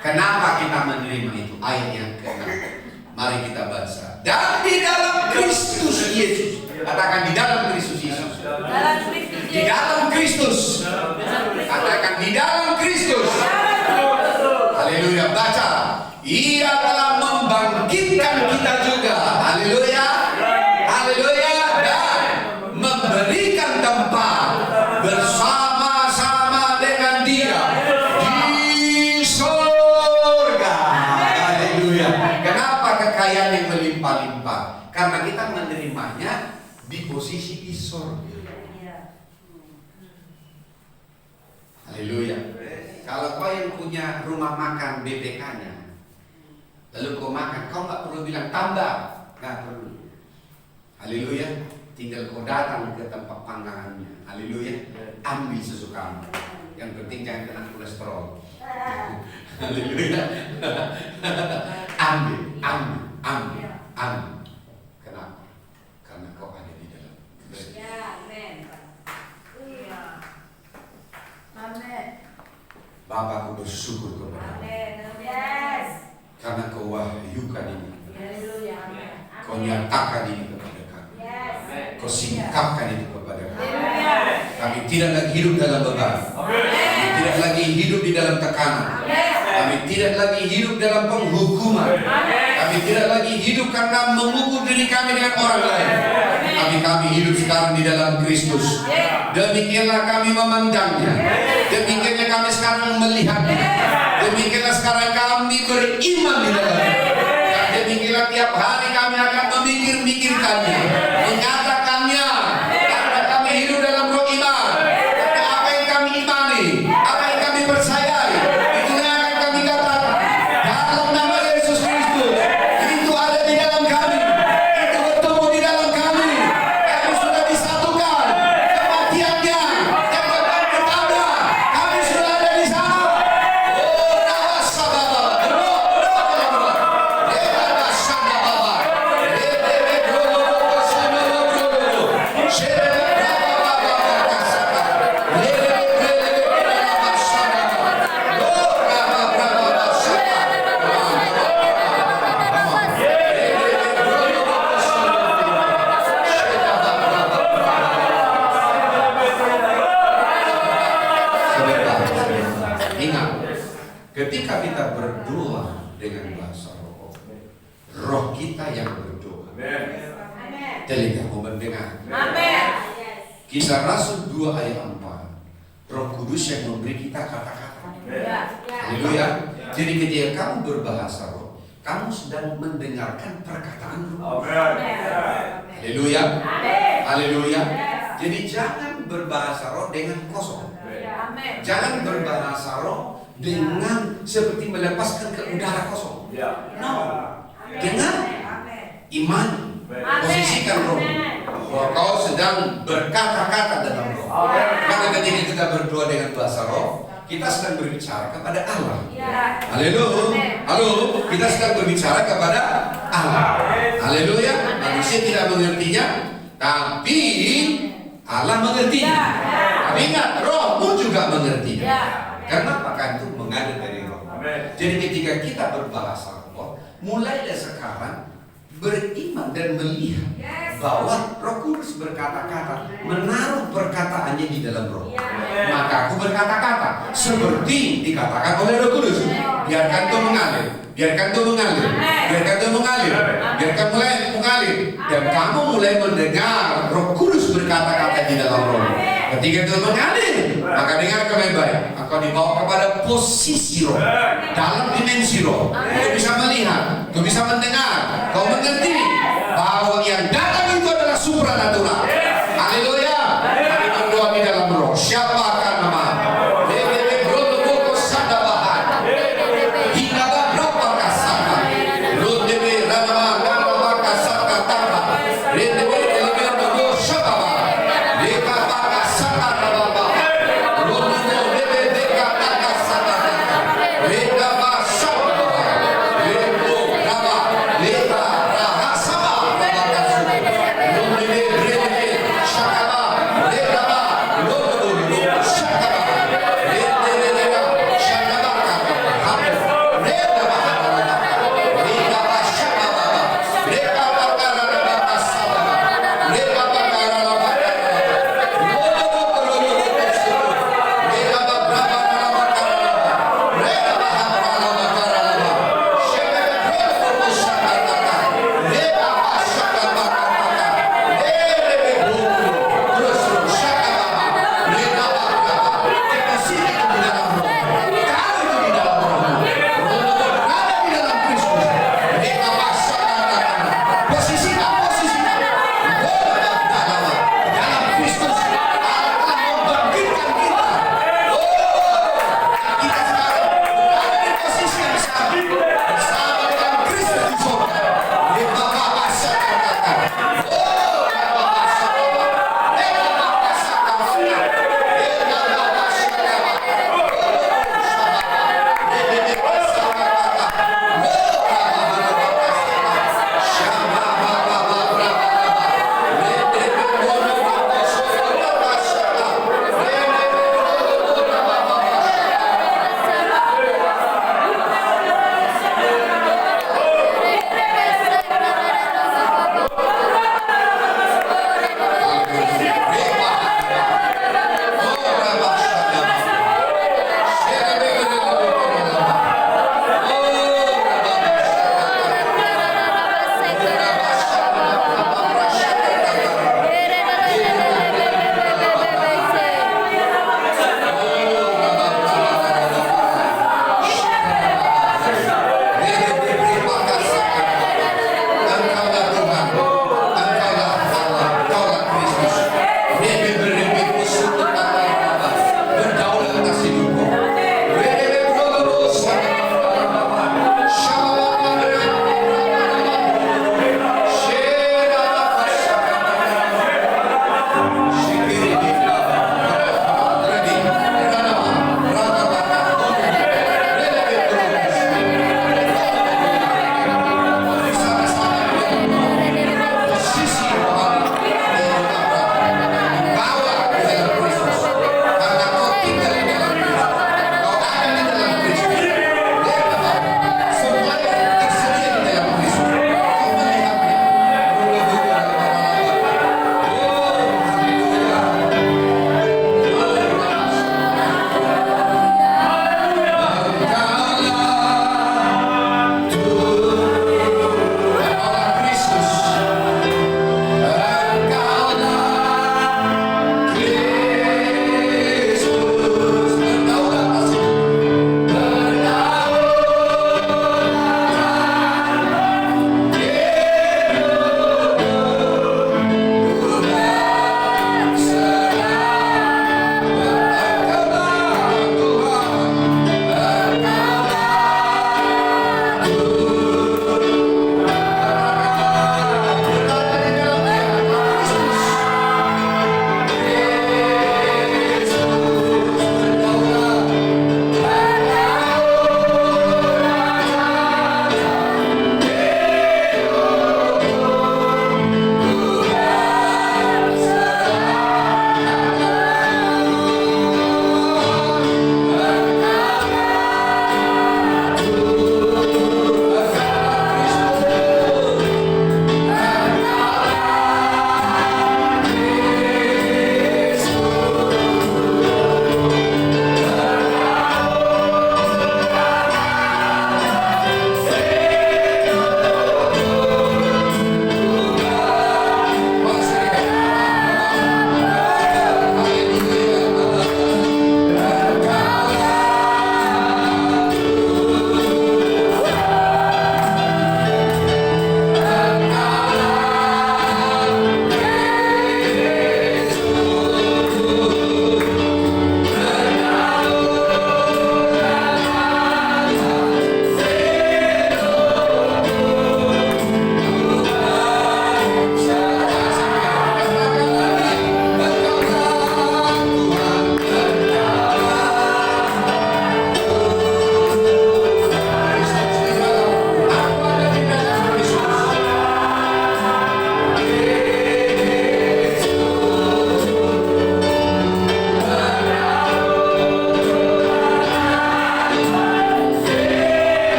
Kenapa kita menerima itu? Ayat yang ke-6. Mari kita baca. Dan di dalam Kristus Yesus. Katakan di dalam Kristus Yesus. Dalam Kristus Di dalam Kristus. Katakan di dalam Kristus. Haleluya. Baca. Ia telah membangkitkan kita juga. Haleluya. Haleluya. Dan memberikan tempat bersama-sama dengan Dia di surga. Haleluya. Kenapa kekayaan yang melimpah-limpah? Karena kita menerimanya di posisi di surga. Haleluya. Kalau kau yang punya rumah makan BPK-nya, lalu kau makan, kau nggak perlu bilang tambah, nggak perlu. Haleluya. Tinggal kau datang ke tempat panggangannya. Haleluya. Ambil sesukamu. Yang penting jangan kena kolesterol. Haleluya. Ambil. Kenapa? Karena kau ada di dalam. Bapa, aku bersyukur kepada karena kau wahyukan ini. Kau nyatakan ini kepada kami. Kau singkapkan ini kepada kami. Kami tidak lagi hidup dalam beban. Kami tidak lagi hidup di dalam tekanan. Kami tidak lagi hidup dalam penghukuman. Kami tidak lagi hidup karena mengukur diri kami dengan orang lain. Tapi kami hidup sekarang di dalam Kristus. Demikianlah kami memandangnya. Demikianlah kami sekarang melihatnya. Demikianlah sekarang kami beriman di dalamnya. Dan demikianlah tiap hari kami akan memikir-mikirkannya, mengatakannya, karena kami hidup dalam roh iman. Karena apa yang kami imani, apa yang kami percayai, itulah yang akan kami katakan. Dalam nama Yesus Kristus, itu ada di dalam kami, itu bertemu di dalam kami. Kami sudah disatukan, kematiannya yang beban bertambah, kami sudah ada di sana. Oh, nahasa Baba, ingat, ketika kita berdoa dengan bahasa roh, roh kita yang berdoa, telingamu mendengar. Kisah Rasul 2 ayat 4, Roh Kudus yang memberi kita kata-kata. Haleluya. Jadi ketika kamu berbahasa roh, kamu sedang mendengarkan perkataan roh. Haleluya. Haleluya. Jadi jangan berbahasa roh dengan kosong. Jangan berbahasa roh dengan seperti melepaskan ke udara kosong. No. Dengan iman. Posisikan roh. Bahwa kau sedang berkata-kata dalam roh. Karena ketika kita berdoa dengan bahasa roh, kita sedang berbicara kepada Allah. Haleluya. Halo, kita sedang berbicara kepada Allah. Haleluya. Manusia tidak mengertinya, tapi Allah mengertinya. Tapi ingat, rohmu juga mengertinya. Karena apakah itu mengalir dari roh. Jadi ketika kita berbahasa roh, mulailah sekarang beriman dan melihat bahwa Roh Kudus berkata-kata, menaruh perkataannya di dalam roh. Maka aku berkata-kata seperti dikatakan oleh Roh Kudus. Biarkan itu mengalir, biarkan itu mengalir, biarkan itu mengalir, biarkan mulai mengalir. Dan kamu mulai mendengar Roh Kudus berkata-kata di dalam roh. Ketika itu mengalir, maka dengarkan baik-baik. Kau dibawa kepada posisi roh, dalam dimensi roh. Kau bisa melihat, kau bisa mendengar, kau mengerti bahwa yang datang itu adalah supranatural. Haleluya. Mari berdoa di dalam roh. Siapa akan nama? Haleluya.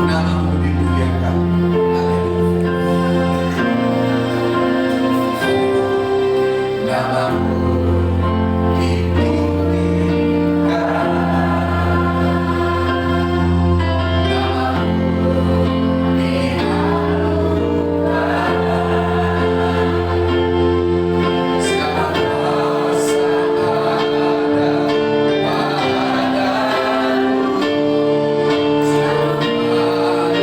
Namamu dimuliakan. Haleluya. Namamu ditinggikan. Namamu diagungkan. Segala kuasa ada padamu. Segala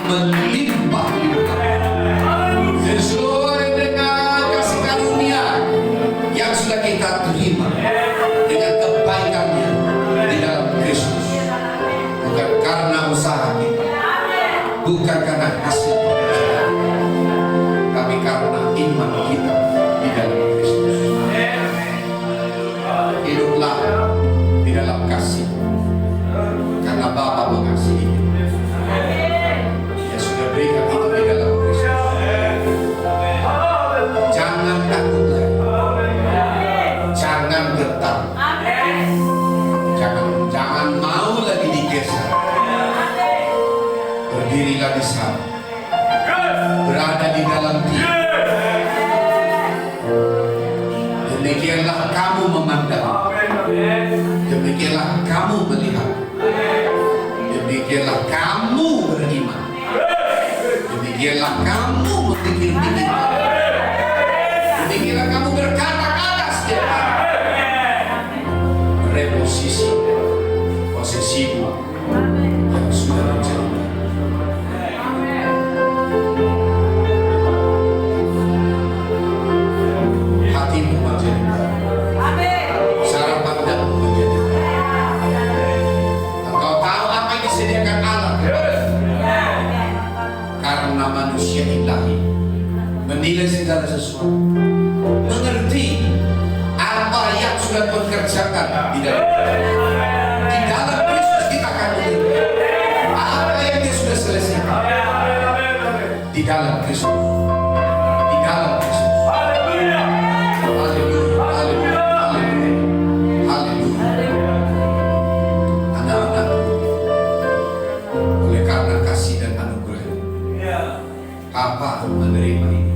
melimpah-limpah sesuai dengan kasih karunia yang sudah kita terima dengan kebaikannya di dalam Kristus, bukan karena usaha kita, bukan karena hasil pekerjaan, tapi karena iman kita di dalam Kristus. Hiduplah di dalam kasih karena Bapa mengasihi kita. Dia sudah berikan itu di dalam Kristus. Jangan takut lagi, jangan getar, jangan mau lagi digeser. Berdirilah di sana, berada di dalam Dia. Demikianlah kamu memandang, demikianlah kamu melihat, demikianlah kamu beriman, demikianlah kamu memikir-mikir, demikianlah kamu berkata-kata setiap hari. Reposisi posisimu yang sudah menjadi hatimu menjadi baru, cara pandangmu menjadi baru. Engkau tahu apa yang disediakan Allah karena manusia ilahi menilai segala sesuatu, mengerti apa yang sudah Tuhan kerjakan di dalam Kristus. Kita akan mengerti apa yang Dia sudah selesaikan di dalam Kristus, di dalam Kristus. Haleluya, haleluya, haleluya, haleluya. Anak-anak, oleh karena kasih dan anugerah Bapa menerima ini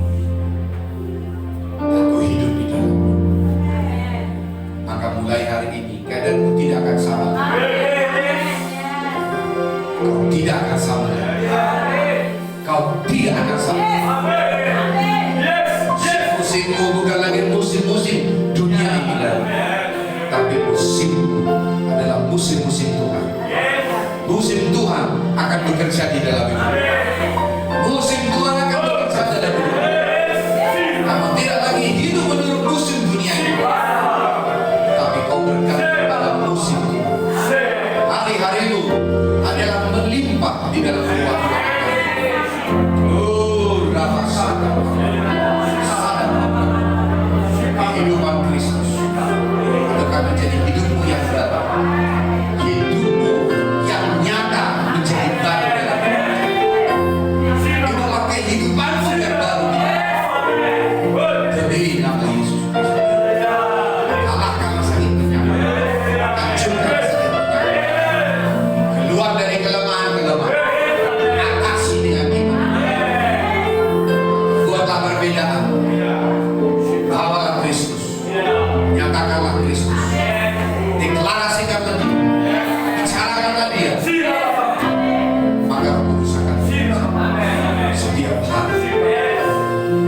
dan kau hidup di dalam, maka mulai hari ini keadaanmu tidak akan sama lagi. Kau tidak akan sama lagi. Kau tidak akan sama lagi. Musimmu bukan lagi musim-musim dunia ini lagi, tapi musimmu adalah musim-musim Tuhan. Musim Tuhan akan bekerja di dalam hidup. Musim Tuhan akan bekerja dalam hidup. Kamu tidak lagi hidup menurut musim dunia ini, tapi kau bergantung pada musim Tuhan. Hari-harimu adalah melimpah di dalam ruang Tuhan. Oh, Rama Sadar, kehidupan Kristus itu akan menjadi hidupmu yang baru, hidupmu yang nyata menjadi baru dalam hidup. Itulah kehidupanmu yang baru demi nama Yesus Kristus. Kalahkanlah sakit penyakit, hancurkan sakit penyakit, keluar dari kelemahan-kelemahan, atasi dengan iman. Buatlah perbedaan, bawalah Kristus, nyatakanlah Kristus, deklarasikanlah Dia, bicarakanlah Dia, maka Roh Kudus akan bekerja setiap hari.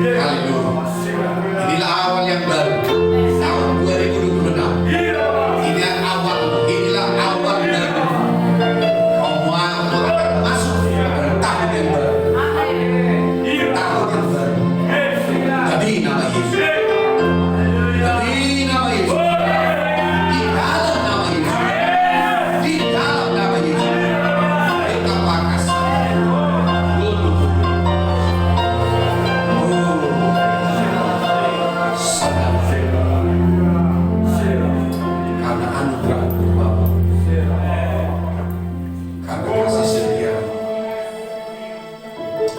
Haleluya. Inilah awal yang baru, tahun 2026. Inilah awal baru. Kau akan masuk pada tahun yang baru, tahun yang baru. Demi nama Yesus, demi nama Yesus, di dalam nama Yesus, di dalam nama Yesus. Kita pakas. Karena anugerah Bapa, karena kasih setia,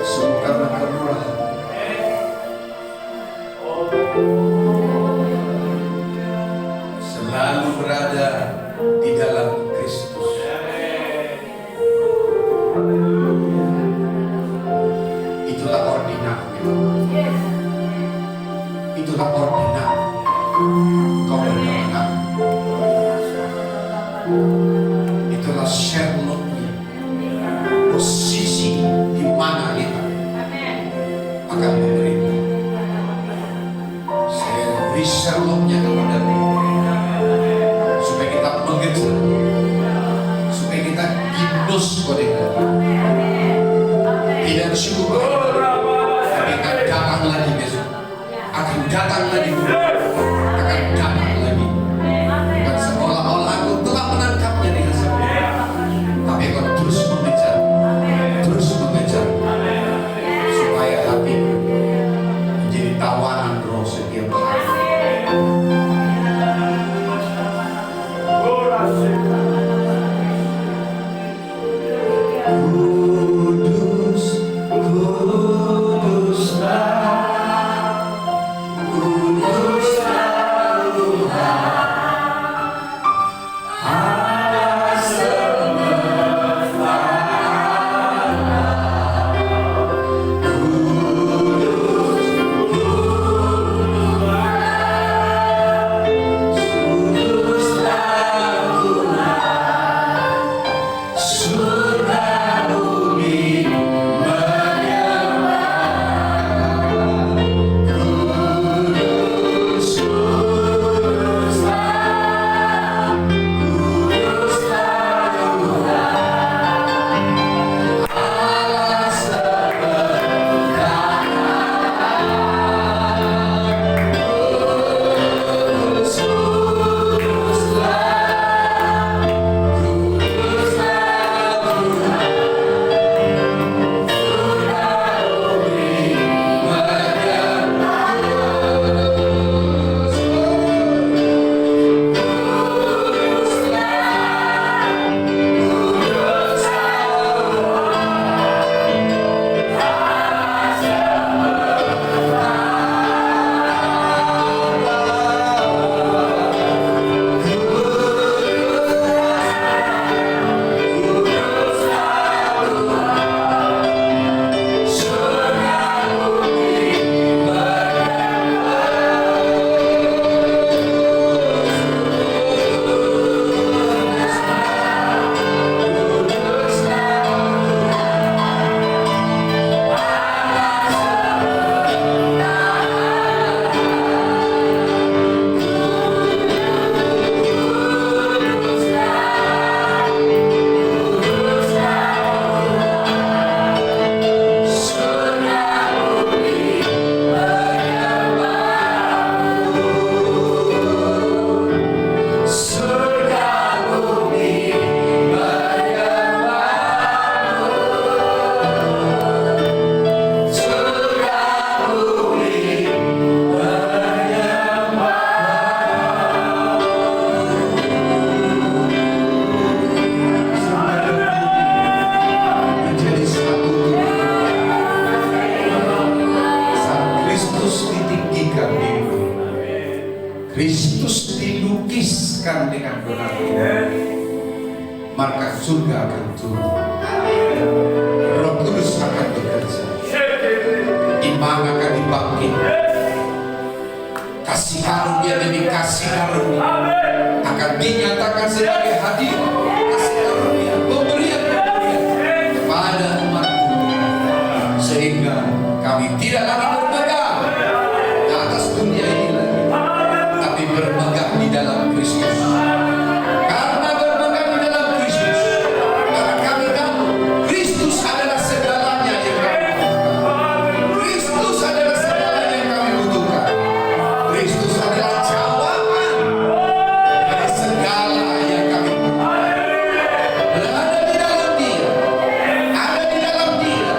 semua karena kemurahan, selalu berada di dalam Kristus. Itulah ordinatnya. Itulah ordinat. Kau berkemenangan. Itulah Sherlocknya, posisi di mana kita akan memerintah. Saya beri Sherlocknya kepadamu supaya kita mengejar, supaya kita hipnos kode. akan lagi akan dapat lagi. Bukan seolah-olah aku telah menangkapnya dengan sempurna, tapi aku terus mengejar, supaya hati menjadi tawanan roh setiap hari. Kudus, kuduslah, kuduslah Tuhan, Allah semesta. Kuduslah Tuhan, surga bumi menyembah. Kudus, kuduslah, kuduslah Tuhan, Allah semesta. Kudus, kuduslah, kuduslah menjadi satu saat Kristus ditinggikan di bumi. Kristus dilukiskan dengan benar, maka surga akan turun, Roh Kudus akan bekerja, iman akan dibangkit, kasih karunia demi kasih karunia akan dinyatakan sebagai hadiah, kasih karunia, pemberian kepada umat Tuhan, sehingga kami tidak lagi bermegah di atas dunia ini lagi, tapi bermegah di dalam Kristus. Karena bermegah di dalam Kristus, karena kami tahu Kristus adalah segalanya yang kami butuhkan. Kristus adalah segalanya yang kami butuhkan. Kristus adalah jawaban dari segala yang kami butuhkan. Ada di dalam Dia, ada di dalam Dia.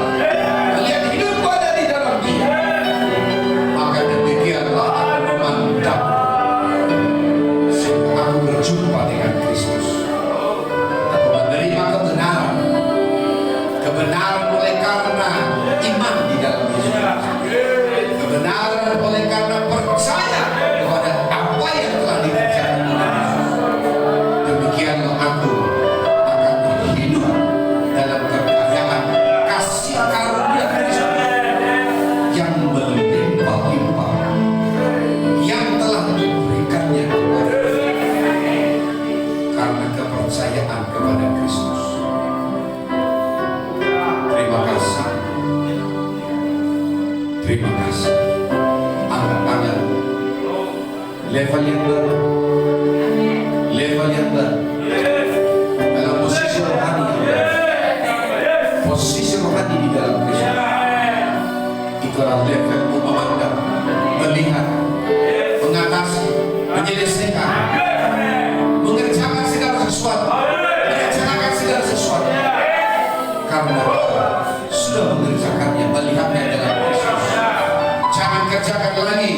Melihat hidupku ada di dalam Dia, maka demikianlah aku memandang, sehingga aku berjumpa dengan Kristus. Aku menerima kebenaran, kebenaran oleh karena iman di dalam Yesus, kebenaran oleh karena percaya kepada apa yang telah dikerjakan oleh Yesus. Demikianlah aku akan hidup dalam kekayaan kasih karunia Kristus yang melimpah-limpah, yang telah diberikannya kepada karena kepercayaan kepada Kristus. Terima kasih, terima kasih. Angkat tangan, level yang baru, level yang baru, dalam posisi rohani yang baru, posisi rohani di dalam Kristus. Itulah level memandang, melihat sudah mengerjakannya, melihatnya dalam Kristus. Jangan kerjakan lagi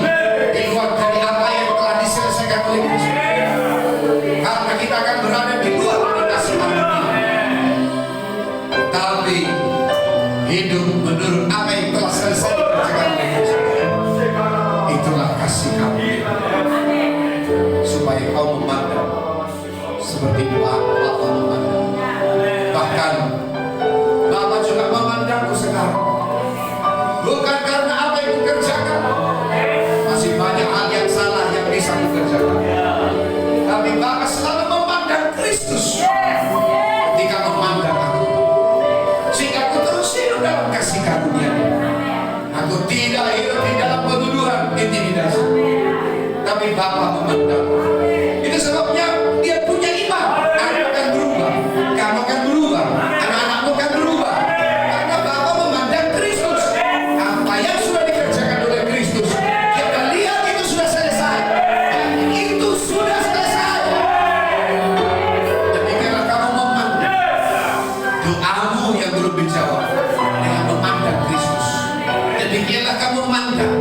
di luar dari apa yang telah diselesaikan oleh Kristus. Karena kita akan berada di luar dari kasih karunia. Tapi hidup menurut apa yang telah selesai dikerjakan oleh Kristus. Itulah kasih karunia. Supaya kau memandang seperti Bapa memandang. Bahkan Bapa juga memandangku sekarang. Bukan karena apa yang kukerjakan. Masih banyak hal yang salah yang bisa kukerjakan. Tapi Bapa selalu memandang Kristus ketika memandang aku. Sehingga aku terus hidup dalam kasih karunia. Aku tidak hidup di dalam penuduhan, intimidasi. Tapi Bapa memandang. Itu sebabnya dia punya iman. Aku akan berubah. Kamu akan berubah. Anak-anakmu akan berubah. Karena Bapa memandang Kristus. Apa yang sudah dikerjakan oleh Kristus, dia akan lihat itu sudah selesai. Dan itu sudah selesai. Demikianlah kamu memandang doamu yang belum dijawab dengan memandang Kristus. Demikianlah kamu memandang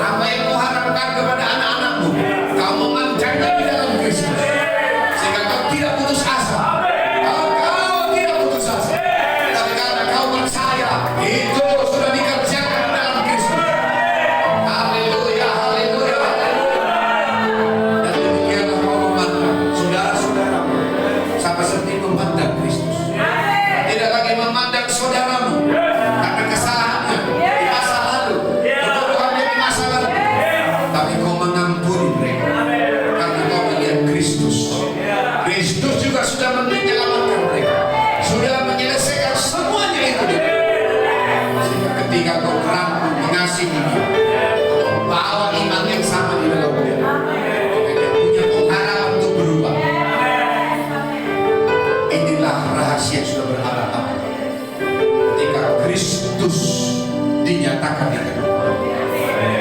apa yang kau harapkan kepada anak-anakmu. Kau memandangnya di dalam Kristus. Sehingga kau tidak putus asa. Kau tidak putus asa. Tapi karena kau percaya, itu sudah dikerjakan dalam Kristus. Haleluya, haleluya, haleluya. Dan demikianlah kau memandang saudara-saudaramu sama seperti memandang Kristus. Tidak lagi memandang saudaramu karena kesalahannya di masa lalu, kebodohannya di masa lalu. Tapi kau mengampuni mereka karena kau melihat Kristus. Kristus juga sudah menyelamatkan mereka, sudah menyelesaikan semuanya itu. Sehingga ketika kau merangkul mengasihi dia, kau bawa iman yang sama di dalam dia. Dia punya pengharapan untuk berubah. Inilah rahasia yang sudah berharap. Ketika Kristus dinyatakan di kehidupan,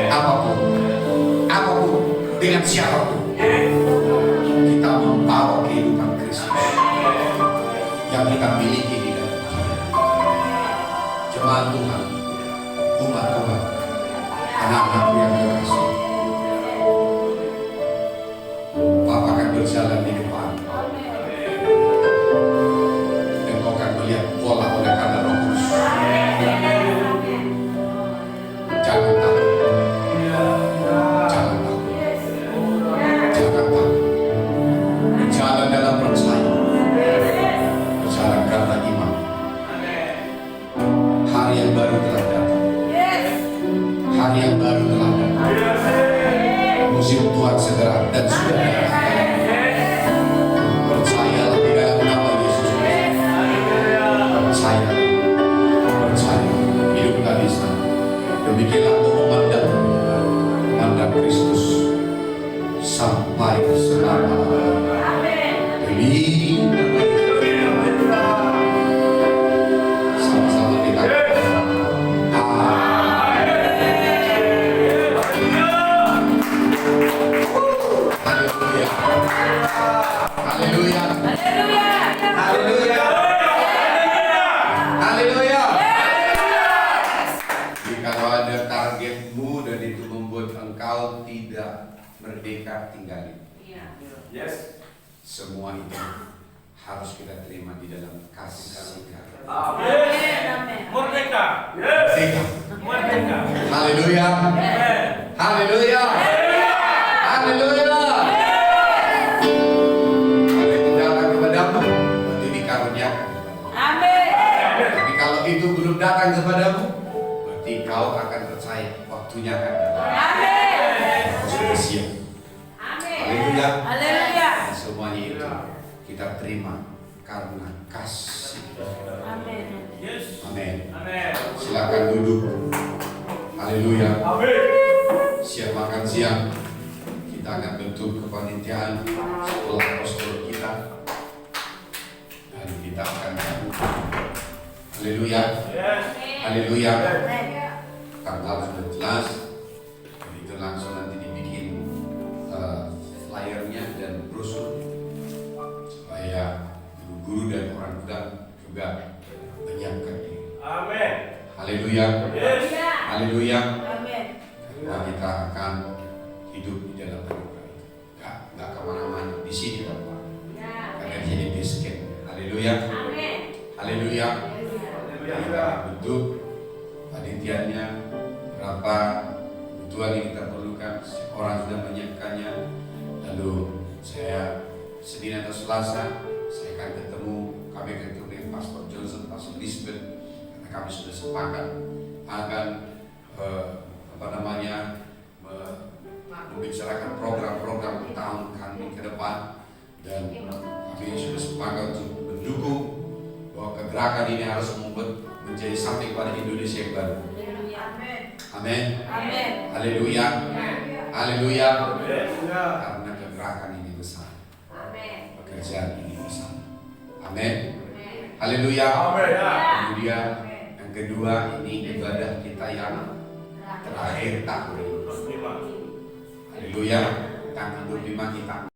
apapun dengan siapapun, kita membawa kehidupan Kristus yang kita miliki di dalam diri. Jemaat Tuhan, umat Tuhan, anak-anakku yang terkasih, Bapa akan berjalan di depan. Dan kau akan melihat pola oleh karena Roh Kudus. Jangan takut. Jangan takut. Jangan takut. Berjalan dalam percaya. Berjalan karena iman. Hari yang baru telah datang. Hari yang baru telah datang. Musim Tuhan segera dan sudah datang. Percayalah di dalam nama Yesus. Percaya. Hidup tadi sana. Demikianlah kau memandang Kristus sampai selama-lamanya. Demi nama Yesus. Sama-sama kita. Haleluya. Haleluya. Haleluya. Haleluya. Kalau ada targetmu dan itu membuat engkau tidak merdeka, tinggalin. Yes. Semua itu harus kita terima di dalam kasih karunia. Amin. Merdeka. Yes. Merdeka. Haleluya. Haleluya. Haleluya. Kalau itu datang kepadamu, itu dikaruniakan. Amin. Tapi kalau itu belum datang kepadamu, berarti kau akan percaya waktunya akan datang. Amin. Kau sudah siap. Amin. Haleluya. Haleluya. Dan semuanya itu kita terima karena kasih. Amin. Yes. Amin. Amin. Silakan duduk. Haleluya. Amin. Siap makan siang. Kita akan bentuk kepanitiaan sekolah apostol kita. Dan kita akan haleluya. Yes. Haleluya. Tanggal sudah jelas. Dan itu langsung nanti dibikin flyernya dan brosur supaya guru-guru dan orang tua juga menyiapkan diri. Amen. Haleluya. Yes. Haleluya. Amin. Karena kita akan hidup di dalam anugerah itu. Gak kemana-mana. Di sini Bapak. Karena di sini base camp. Haleluya. Amin. Haleluya. Kita bentuk panitianya berapa kebutuhan yang kita perlukan. Orang sudah menyiapkannya. Lalu saya Senin atau Selasa saya akan ketemu. Kami akan ketemu dengan Pastor Johnson, Pastor Lisbeth. Karena kami sudah sepakat akan membicarakan program-program tahun kami ke depan, dan kami sudah sepakat untuk mendukung bahwa kegerakan ini harus menjadi something pada Indonesia yang baru. Amin. Amin. Haleluya. Haleluya. Yes. Karena kegerakan ini besar, Amin. pekerjaan ini besar. Amin. Haleluya. Amin. Kemudian yang kedua, ini ibadah kita yang terakhir tahun ini. Haleluya. Tanggal 25 kita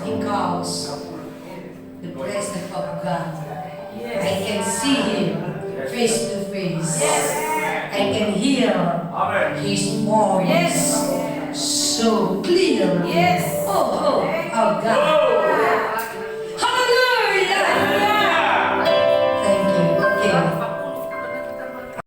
because the presence of God. I can see Him face to face. Yes. I can hear Amen. His voice Yes. so clear. Yes. Oh, how God